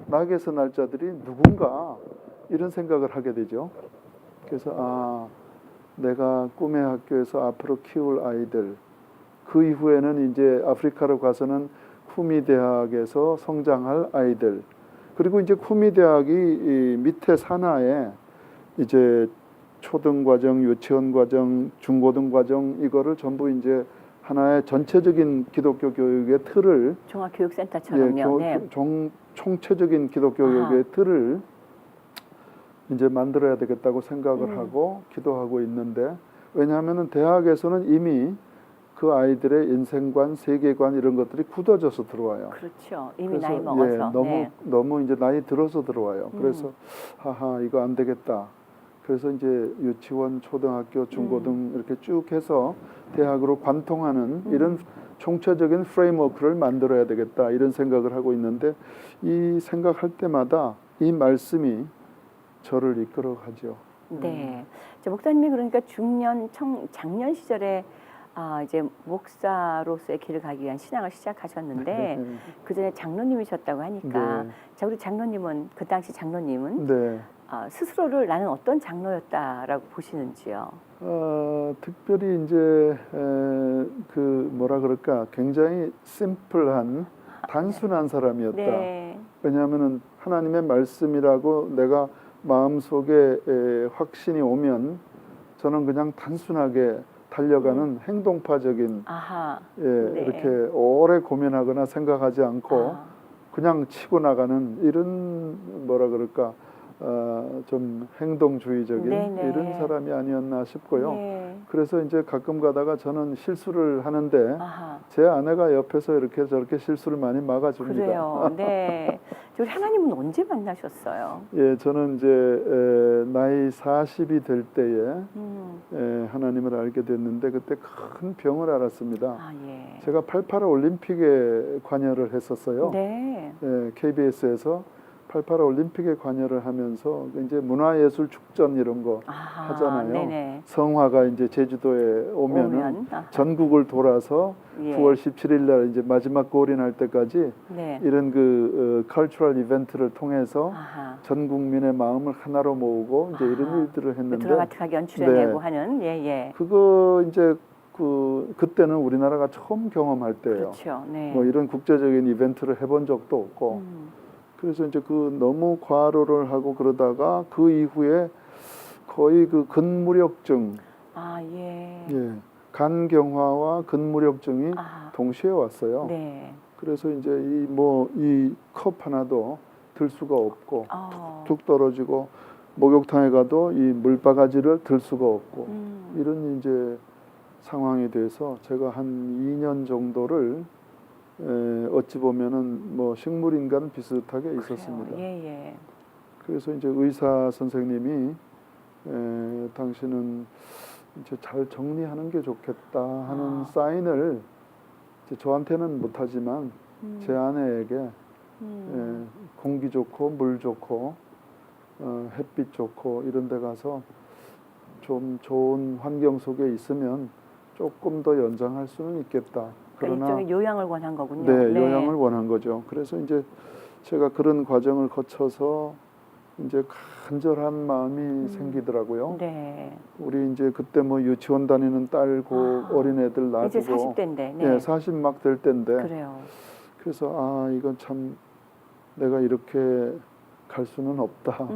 나에게서 날 자들이 누군가 이런 생각을 하게 되죠. 그래서 내가 꿈의 학교에서 앞으로 키울 아이들, 그 이후에는 이제 아프리카로 가서는 쿠미 대학에서 성장할 아이들, 그리고 이제 쿠미 대학이 이 밑에 산하에 이제 초등 과정, 유치원 과정, 중고등 과정 이거를 전부 이제 하나의 전체적인 기독교 교육의 틀을 종합교육센터처럼요. 네. 총체적인 기독교 교육의 틀을 이제 만들어야 되겠다고 생각을 하고 기도하고 있는데, 왜냐하면은 대학에서는 이미 그 아이들의 인생관, 세계관 이런 것들이 굳어져서 들어와요. 그렇죠. 이미 그래서, 나이 먹어서. 너무 이제 나이 들어서 들어와요. 그래서 이거 안 되겠다. 그래서 이제 유치원, 초등학교, 중고등 이렇게 쭉 해서 대학으로 관통하는 이런 총체적인 프레임워크를 만들어야 되겠다 이런 생각을 하고 있는데, 이 생각할 때마다 이 말씀이 저를 이끌어가죠. 네. 목사님이 그러니까 장년 시절에 이제 목사로서의 길을 가기 위한 신앙을 시작하셨는데 그 전에 장로님이셨다고 하니까 네. 자, 우리 장로님은 그 당시 장로님은 네. 스스로를 나는 어떤 장로였다라고 보시는지요? 특별히 이제 그 뭐라 그럴까, 굉장히 심플한 단순한 사람이었다. 네. 왜냐하면은 하나님의 말씀이라고 내가 마음속에 확신이 오면 저는 그냥 단순하게 달려가는 행동파적인 네. 이렇게 오래 고민하거나 생각하지 않고 그냥 치고 나가는 이런 뭐라 그럴까, 좀 행동주의적인 네네. 이런 사람이 아니었나 싶고요. 네. 그래서 이제 가끔 가다가 저는 실수를 하는데 제 아내가 옆에서 이렇게 저렇게 실수를 많이 막아줍니다. 그래요. 네. 우리 하나님은 언제 만나셨어요? 예, 저는 이제 나이 40이 될 때에 하나님을 알게 됐는데 그때 큰 병을 앓았습니다. 예. 제가 88 올림픽에 관여를 했었어요. 네. KBS에서 88 올림픽에 관여를 하면서 이제 문화예술 축전 이런 거 하잖아요. 네네. 성화가 이제 제주도에 오면은 전국을 돌아서 예. 9월 17일 날 이제 마지막 골인할 때까지 네. 이런 그 컬처럴 이벤트를 통해서 전 국민의 마음을 하나로 모으고 이제 이런 일들을 했는데 드라마틱하게 연출해내고 네. 하는 예예. 그거 이제 그때는 우리나라가 처음 경험할 때예요. 그렇죠. 네. 뭐 이런 국제적인 이벤트를 해본 적도 없고. 그래서 이제 너무 과로를 하고 그러다가 그 이후에 거의 그 근무력증, 예. 간경화와 근무력증이 동시에 왔어요. 네. 그래서 이제 이 컵 하나도 들 수가 없고 툭 떨어지고 목욕탕에 가도 이 물바가지를 들 수가 없고 이런 이제 상황이 돼서 제가 한 2년 정도를 어찌 보면은 뭐 식물인간 비슷하게 있었습니다. 예. 그래서 이제 의사 선생님이 당신은 이제 잘 정리하는 게 좋겠다 하는 사인을 이제 저한테는 못하지만 제 아내에게 공기 좋고 물 좋고 햇빛 좋고 이런 데 가서 좀 좋은 환경 속에 있으면 조금 더 연장할 수는 있겠다. 그러나 일종의 요양을 원한 거군요. 네, 요양을 원한 거죠. 그래서 이제 제가 그런 과정을 거쳐서 이제 간절한 마음이 생기더라고요. 네. 우리 이제 그때 뭐 유치원 다니는 딸고 어린애들 놔두고 이제 40대인데. 네. 예, 40 막 될 때인데 그래요. 그래서 아 이건 참 내가 이렇게 갈 수는 없다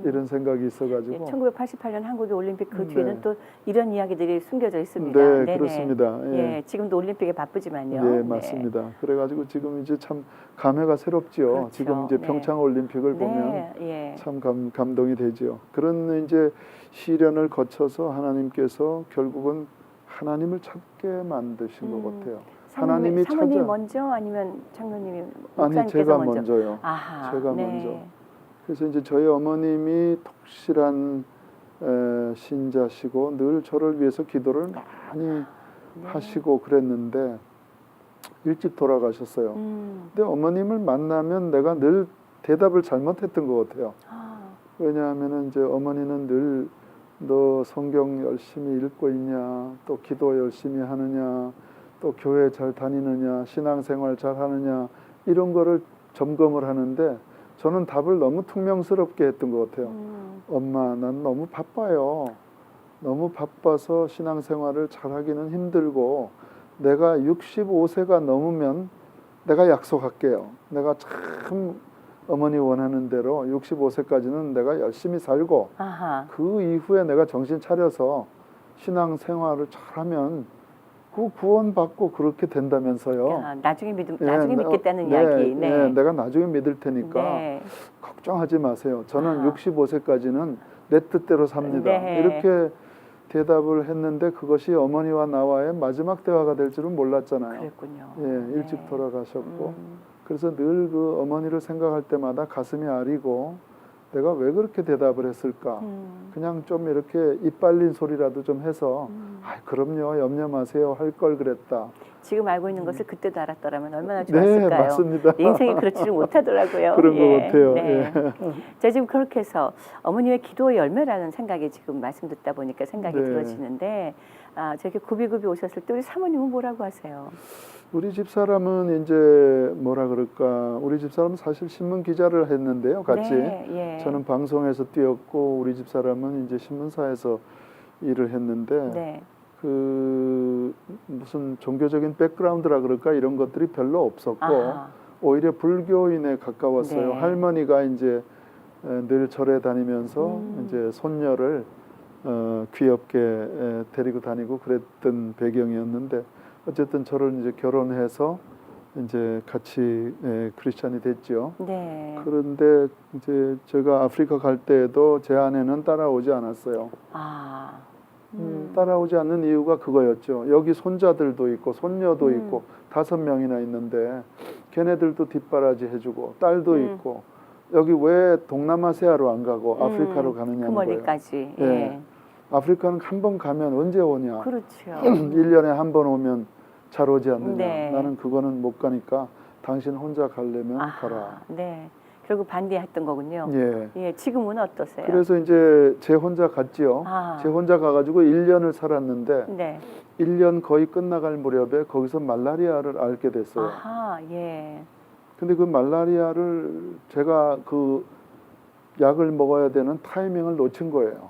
이런 생각이 있어가지고 1988년 한국의 올림픽 그 뒤에는 네. 또 이런 이야기들이 숨겨져 있습니다. 네, 네네. 그렇습니다. 예. 예, 지금도 올림픽에 바쁘지만요. 네, 맞습니다. 그래가지고 지금 이제 참 감회가 새롭지요. 그렇죠. 지금 이제 네. 평창 올림픽을 보면 네, 예. 참 감동이 되지요. 그런 이제 시련을 거쳐서 하나님께서 결국은 하나님을 찾게 만드신 것 같아요. 하나님이 사모님이 찾아 먼저 아니면 장로님이 아니 목사님께서 제가 먼저? 먼저요. 아하, 제가 네. 먼저. 그래서 이제 저희 어머님이 독실한 신자시고 늘 저를 위해서 기도를 많이 하시고 그랬는데 일찍 돌아가셨어요. 근데 어머님을 만나면 내가 늘 대답을 잘못했던 것 같아요. 왜냐하면은 이제 어머니는 늘 너 성경 열심히 읽고 있냐, 또 기도 열심히 하느냐, 또 교회 잘 다니느냐, 신앙생활 잘 하느냐 이런 거를 점검을 하는데 저는 답을 너무 퉁명스럽게 했던 것 같아요. 엄마, 난 너무 바빠요. 너무 바빠서 신앙생활을 잘하기는 힘들고 내가 65세가 넘으면 내가 약속할게요. 내가 참 어머니 원하는 대로 65세까지는 내가 열심히 살고 아하. 그 이후에 내가 정신 차려서 신앙생활을 잘하면 그 구원받고 그렇게 된다면서요. 야, 나중에 예, 믿겠다는 네, 이야기. 네. 네, 내가 나중에 믿을 테니까 네. 걱정하지 마세요. 저는 아. 65세까지는 내 뜻대로 삽니다. 네. 이렇게 대답을 했는데 그것이 어머니와 나와의 마지막 대화가 될 줄은 몰랐잖아요. 그랬군요. 예, 일찍 네. 돌아가셨고 그래서 늘 그 어머니를 생각할 때마다 가슴이 아리고 내가 왜 그렇게 대답을 했을까? 그냥 좀 이렇게 입 발린 소리라도 좀 해서 아, 그럼요, 염려 마세요 할 걸 그랬다. 지금 알고 있는 것을 그때도 알았더라면 얼마나 네, 좋았을까요? 맞습니다. 인생이 그렇지를 못하더라고요. 그런 것 같아요. 네. 예. 자, 지금 그렇게 해서 어머님의 기도의 열매라는 생각이 지금 말씀 듣다 보니까 생각이 네. 들어지는데 저렇게 굽이굽이 오셨을 때 우리 사모님은 뭐라고 하세요? 우리 집사람은 이제 뭐라 그럴까? 우리 집사람은 사실 신문 기자를 했는데요, 같이. 네, 예. 저는 방송에서 뛰었고 우리 집사람은 이제 신문사에서 일을 했는데 네. 그 무슨 종교적인 백그라운드라 그럴까 이런 것들이 별로 없었고 아하. 오히려 불교인에 가까웠어요. 네. 할머니가 이제 늘 절에 다니면서 이제 손녀를 귀엽게 데리고 다니고 그랬던 배경이었는데 어쨌든 저를 이제 결혼해서 이제 같이 크리스찬이 됐죠. 네. 그런데 이제 제가 아프리카 갈 때에도 제 아내는 따라오지 않았어요. 아. 따라오지 않는 이유가 그거였죠. 여기 손자들도 있고 손녀도 있고 5명이나 있는데 걔네들도 뒷바라지 해주고 딸도 있고 여기 왜 동남아시아로 안 가고 아프리카로 가느냐는 그 거예요. 멀리까지. 예. 예. 아프리카는 한 번 가면 언제 오냐. 그렇죠. 1년에 한 번 오면 잘 오지 않느냐. 네. 나는 그거는 못 가니까 당신 혼자 가려면 가라. 네. 결국 반대했던 거군요. 예. 예, 지금은 어떠세요? 그래서 이제 제 혼자 갔지요. 아. 제 혼자 가가지고 1년을 살았는데 네. 1년 거의 끝나갈 무렵에 거기서 말라리아를 앓게 됐어요. 아하, 예. 근데 그 말라리아를 제가 그 약을 먹어야 되는 타이밍을 놓친 거예요.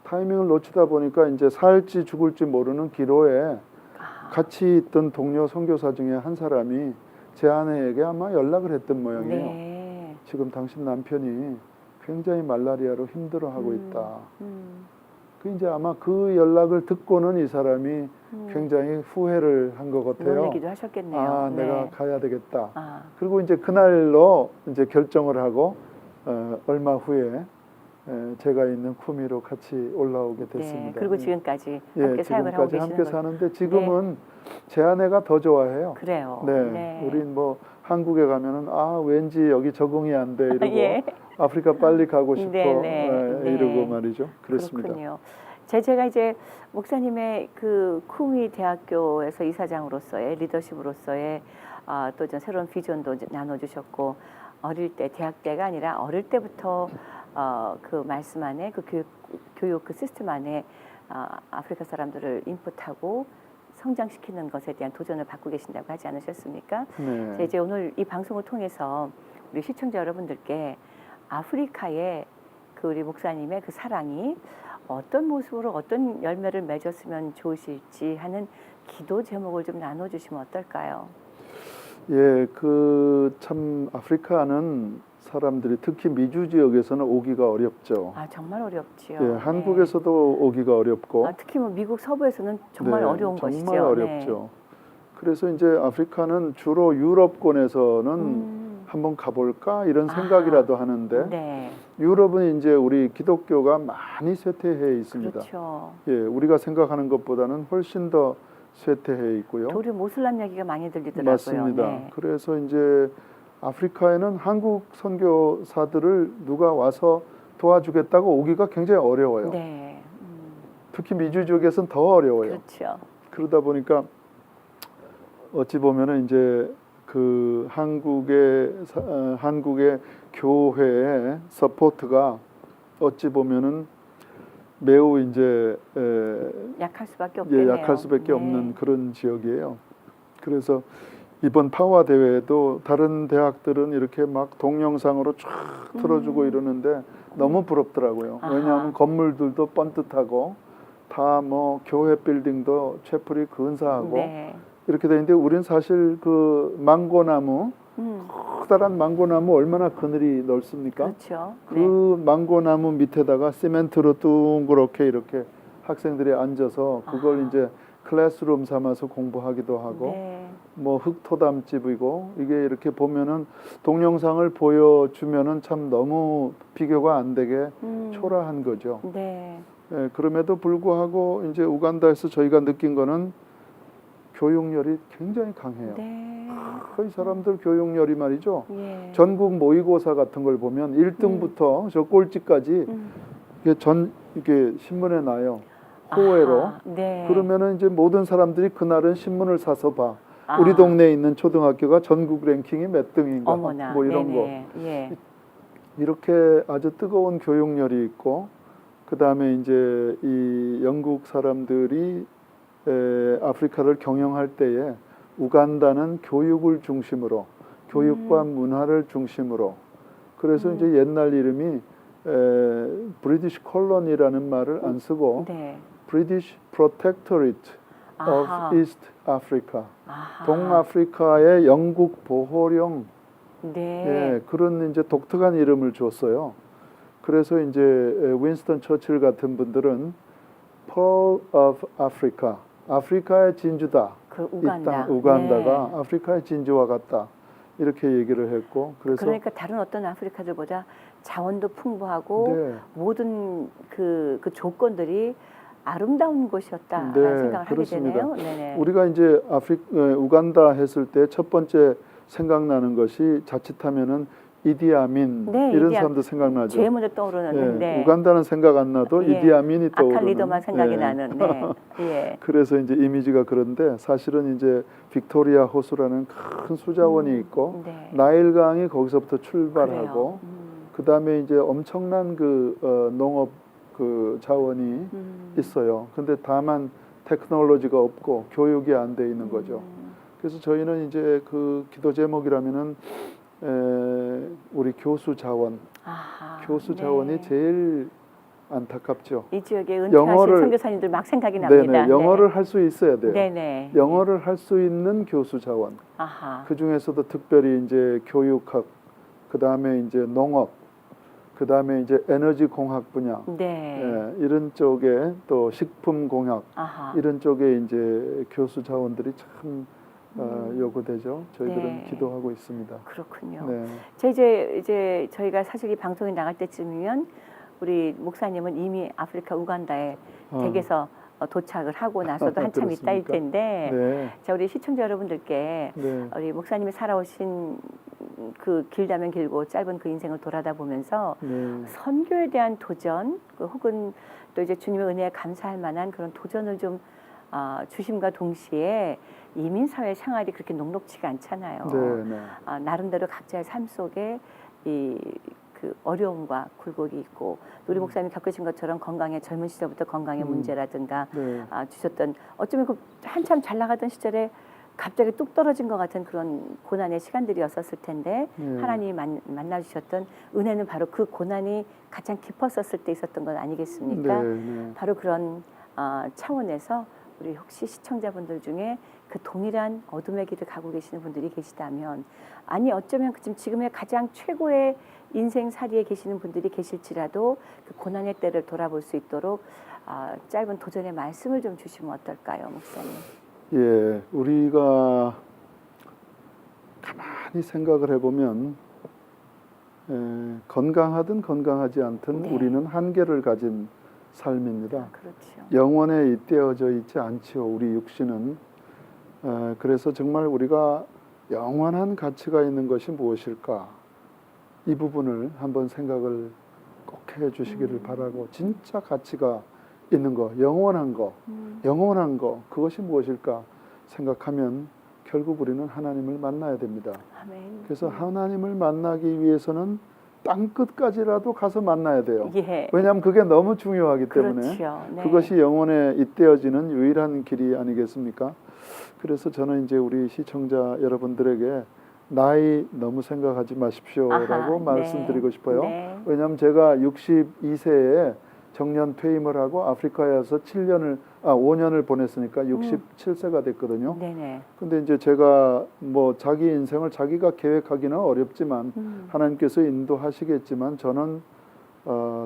타이밍을 놓치다 보니까 이제 살지 죽을지 모르는 기로에 같이 있던 동료 선교사 중에 한 사람이 제 아내에게 아마 연락을 했던 모양이에요. 네. 지금 당신 남편이 굉장히 말라리아로 힘들어하고 있다. 그 이제 아마 그 연락을 듣고는 이 사람이 굉장히 후회를 한 것 같아요. 놀라기도 하셨겠네요. 아, 네. 내가 가야 되겠다. 아. 그리고 이제 그날로 이제 결정을 하고 얼마 후에 제가 있는 쿠미로 같이 올라오게 됐습니다. 네. 그리고 지금까지 예, 함께 사역을 하고 지금까지 계시는 함께 거죠. 사는데 지금은 제 아내가 더 좋아해요. 그래요. 네, 우린 뭐 한국에 가면은 아 왠지 여기 적응이 안 돼 이러고 예. 아프리카 빨리 가고 싶어 네. 이러고 말이죠. 그렇습니다. 그렇군요. 제가 이제 목사님의 그 쿠미 대학교에서 이사장으로서의 리더십으로서의 또 좀 새로운 비전도 나눠주셨고 어릴 때 대학 때가 아니라 어릴 때부터 그 말씀 안에 그 교육 그 시스템 안에 아프리카 사람들을 인풋하고 성장시키는 것에 대한 도전을 받고 계신다고 하지 않으셨습니까? 네. 이제 오늘 이 방송을 통해서 우리 시청자 여러분들께 아프리카의 그 우리 목사님의 그 사랑이 어떤 모습으로 어떤 열매를 맺었으면 좋으실지 하는 기도 제목을 좀 나눠주시면 어떨까요? 예, 그 참 아프리카는 사람들이 특히 미주 지역에서는 오기가 어렵죠. 아 정말 어렵지요. 예, 한국에서도 오기가 어렵고, 특히 뭐 미국 서부에서는 정말 네, 어려운 것이죠. 정말 어렵죠. 그래서 이제 아프리카는 주로 유럽권에서는 한번 가볼까 이런 생각이라도 하는데, 네. 유럽은 이제 우리 기독교가 많이 쇠퇴해 있습니다. 그렇죠. 예, 우리가 생각하는 것보다는 훨씬 더 쇠퇴해 있고요. 도리 모슬람 얘기가 많이 들리더라고요. 맞습니다. 네. 그래서 이제 아프리카에는 한국 선교사들을 누가 와서 도와주겠다고 오기가 굉장히 어려워요. 네. 특히 미주 지역에서는 더 어려워요. 그렇죠. 그러다 보니까 어찌 보면은 이제 그 한국의 교회의 서포트가 어찌 보면은 매우 이제 약할 수밖에 없겠네요. 약할 수밖에 네. 없는 그런 지역이에요. 그래서 이번 파워 대회도 다른 대학들은 이렇게 막 동영상으로 쫙 틀어주고 이러는데 너무 부럽더라고요. 아하. 왜냐하면 건물들도 번듯하고 다 뭐 교회 빌딩도 채플이 근사하고 네. 이렇게 되는데 우리는 사실 그 망고나무 커다란 망고나무 얼마나 그늘이 넓습니까? 그렇죠. 그 네. 망고나무 밑에다가 시멘트로 둥그렇게 이렇게 학생들이 앉아서 그걸 아. 이제 클래스룸 삼아서 공부하기도 하고 네. 뭐 흙토담집이고 이게 이렇게 보면은 동영상을 보여주면은 참 너무 비교가 안 되게 초라한 거죠. 네. 예, 그럼에도 불구하고 이제 우간다에서 저희가 느낀 거는 교육열이 굉장히 강해요. 네. 이 사람들 교육열이 말이죠. 예. 전국 모의고사 같은 걸 보면 1등부터 저 꼴찌까지 이게 신문에 나요. 호외로. 아하. 네. 그러면은 이제 모든 사람들이 그날은 신문을 사서 봐. 아. 우리 동네에 있는 초등학교가 전국 랭킹이 몇 등인가 어머나. 뭐 이런 네네. 거. 예. 이렇게 아주 뜨거운 교육열이 있고 그다음에 이제 이 영국 사람들이 아프리카를 경영할 때에 우간다는 교육을 중심으로 교육과 문화를 중심으로 그래서 이제 옛날 이름이 브리티시 콜로니라는 말을 안 쓰고 네. British Protectorate 아하. of East Africa, 아하. 동아프리카의 영국 보호령 네. 예, 그런 이제 독특한 이름을 줬어요. 그래서 이제 윈스턴 처칠 같은 분들은 Pearl of Africa, 아프리카의 진주다. 그 이 우간다. 땅 우간다가 네. 아프리카의 진주와 같다. 이렇게 얘기를 했고 그래서 그러니까 다른 어떤 아프리카들보다 자원도 풍부하고 네. 모든 그 조건들이 아름다운 곳이었다라는 네, 생각을 그렇습니다. 하게 되네요. 네네. 우리가 이제 우간다 했을 때 첫 번째 생각나는 것이 자칫하면은 이디아민 네, 이런 이디아민. 사람도 생각나죠. 제일 먼저 떠오르는 예, 우간다는 생각 안 나도 예. 이디아민이 떠오르는. 악한 리더만 생각이 예. 나는. 네. 예. 그래서 이제 이미지가 그런데 사실은 이제 빅토리아 호수라는 큰 수자원이 있고 네. 나일강이 거기서부터 출발하고 그래요. 그다음에 이제 엄청난 그 농업 그 자원이 있어요. 근데 다만 테크놀로지가 없고 교육이 안 돼 있는 거죠. 그래서 저희는 이제 그 기도 제목이라면은 우리 교수 자원, 아하. 교수 네. 자원이 제일 안타깝죠. 이 지역에 은퇴하신 선교사님들 막 생각이 납니다. 네네, 영어를 할 수 있어야 돼요. 네네. 영어를 할 수 있는 교수 자원. 아하. 그 중에서도 특별히 이제 교육학, 그 다음에 이제 농업, 그 다음에 이제 에너지 공학 분야, 네. 예, 이런 쪽에 또 식품 공학 아하. 이런 쪽에 이제 교수 자원들이 참 요구되죠. 저희들은 네. 기도하고 있습니다. 그렇군요. 네. 이제 저희가 사실 이 방송이 나갈 때쯤이면 우리 목사님은 이미 아프리카 우간다에 댁에서 도착을 하고 나서도 한참 있다일 그렇습니까? 텐데, 네. 자 우리 시청자 여러분들께 네. 우리 목사님이 살아오신 그 길다면 길고 짧은 그 인생을 돌아다 보면서 네. 선교에 대한 도전, 혹은 또 이제 주님의 은혜에 감사할 만한 그런 도전을 좀 주심과 동시에 이민 사회 생활이 그렇게 녹록지가 않잖아요. 네, 네. 나름대로 각자의 삶 속에 이 그 어려움과 굴곡이 있고 우리 목사님이 겪으신 것처럼 건강에 젊은 시절부터 건강의 문제라든가 네. 주셨던 어쩌면 그 한참 잘 나가던 시절에 갑자기 뚝 떨어진 것 같은 그런 고난의 시간들이었었을 텐데 네. 하나님이 만나주셨던 은혜는 바로 그 고난이 가장 깊었었을 때 있었던 것 아니겠습니까? 네, 네. 바로 그런 차원에서 우리 혹시 시청자분들 중에 그 동일한 어둠의 길을 가고 계시는 분들이 계시다면, 아니 어쩌면 지금의 가장 최고의 인생살이에 계시는 분들이 계실지라도 그 고난의 때를 돌아볼 수 있도록 짧은 도전의 말씀을 좀 주시면 어떨까요, 목사님? 예, 우리가 가만히 생각을 해보면 건강하든 건강하지 않든 네. 우리는 한계를 가진 삶입니다. 그렇죠. 영원에 잇대어져 있지 않지요. 우리 육신은. 그래서 정말 우리가 영원한 가치가 있는 것이 무엇일까? 이 부분을 한번 생각을 꼭 해주시기를 바라고, 진짜 가치가 있는 거, 영원한 거, 그것이 무엇일까 생각하면 결국 우리는 하나님을 만나야 됩니다. 아멘. 그래서 하나님을 만나기 위해서는 땅 끝까지라도 가서 만나야 돼요. 예. 왜냐하면 그게 너무 중요하기 때문에. 그렇죠. 네. 그것이 영혼에 잇대어지는 유일한 길이 아니겠습니까? 그래서 저는 이제 우리 시청자 여러분들에게 나이 너무 생각하지 마십시오라고 아하, 말씀드리고 싶어요. 네. 왜냐하면 제가 62세에 정년 퇴임을 하고 아프리카에서 5년을 보냈으니까 67세가 됐거든요. 네네. 근데 이제 제가 뭐 자기 인생을 자기가 계획하기는 어렵지만 하나님께서 인도하시겠지만 저는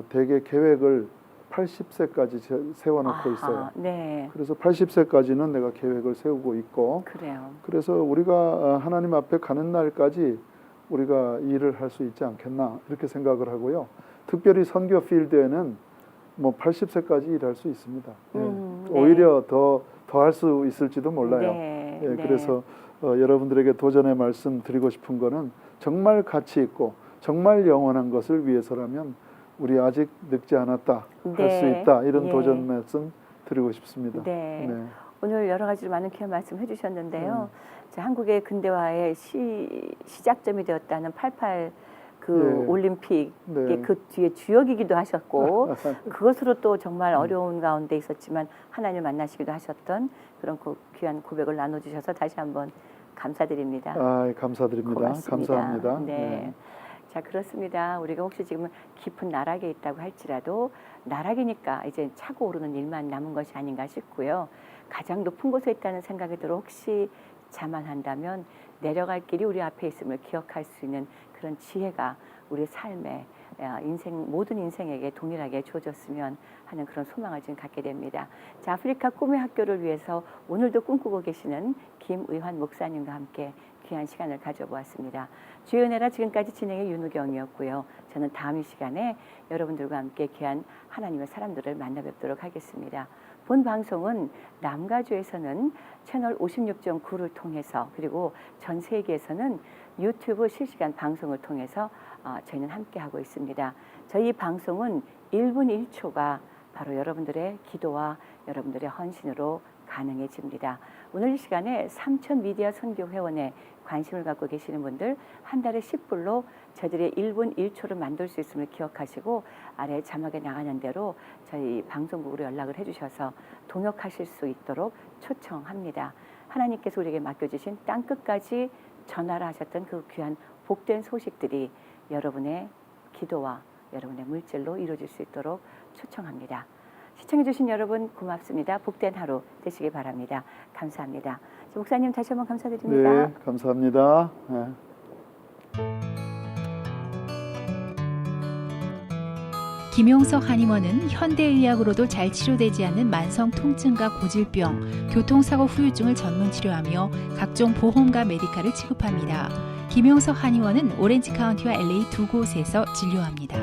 대개 계획을 80세까지 세워놓고 있어요. 네. 그래서 80세까지는 내가 계획을 세우고 있고, 그래요. 그래서 우리가 하나님 앞에 가는 날까지 우리가 일을 할 수 있지 않겠나 이렇게 생각을 하고요. 특별히 선교 필드에는 뭐 80세까지 일할 수 있습니다. 네. 오히려 더 할 수 있을지도 몰라요. 네. 예, 네. 그래서 여러분들에게 도전의 말씀 드리고 싶은 거는 정말 가치 있고 정말 영원한 것을 위해서라면 우리 아직 늙지 않았다, 할 수 네. 있다, 이런 예. 도전 말씀 드리고 싶습니다. 네. 네. 오늘 여러 가지로 많은 귀한 말씀 해주셨는데요. 자, 한국의 근대화의 시작점이 되었다는 88 그 네. 올림픽, 네. 그 뒤에 주역이기도 하셨고 그것으로 또 정말 어려운 가운데 있었지만 하나님을 만나시기도 하셨던 그런 귀한 고백을 나눠주셔서 다시 한번 감사드립니다. 감사드립니다. 고맙습니다. 감사합니다. 네. 자, 그렇습니다. 우리가 혹시 지금 깊은 나락에 있다고 할지라도 나락이니까 이제 차고 오르는 일만 남은 것이 아닌가 싶고요. 가장 높은 곳에 있다는 생각이 들어 혹시 자만한다면 내려갈 길이 우리 앞에 있음을 기억할 수 있는 그런 지혜가 우리 삶에 모든 인생에게 동일하게 주어졌으면 하는 그런 소망을 지금 갖게 됩니다. 자, 아프리카 꿈의 학교를 위해서 오늘도 꿈꾸고 계시는 김의환 목사님과 함께 귀한 시간을 가져보았습니다. 주의 은혜라 지금까지 진행의 윤우경이었고요. 저는 다음 이 시간에 여러분들과 함께 귀한 하나님의 사람들을 만나 뵙도록 하겠습니다. 본 방송은 남가주에서는 채널 56.9를 통해서, 그리고 전 세계에서는 유튜브 실시간 방송을 통해서 저희는 함께하고 있습니다. 저희 방송은 1분 1초가 바로 여러분들의 기도와 여러분들의 헌신으로 가능해집니다. 오늘 이 시간에 삼천 미디어 선교 회원에 관심을 갖고 계시는 분들 한 달에 10불로 저희들의 1분 1초를 만들 수 있음을 기억하시고 아래 자막에 나가는 대로 저희 방송국으로 연락을 해주셔서 동역하실 수 있도록 초청합니다. 하나님께서 우리에게 맡겨주신 땅끝까지 전하라 하셨던 그 귀한 복된 소식들이 여러분의 기도와 여러분의 물질로 이루어질 수 있도록 초청합니다. 시청해주신 여러분 고맙습니다. 복된 하루 되시기 바랍니다. 감사합니다. 목사님 다시 한번 감사드립니다. 네, 감사합니다. 네. 김용석 한의원은 현대의학으로도 잘 치료되지 않는 만성 통증과 고질병, 교통사고 후유증을 전문 치료하며 각종 보험과 메디칼을 지급합니다. 김용석 한의원은 오렌지 카운티와 LA 두 곳에서 진료합니다.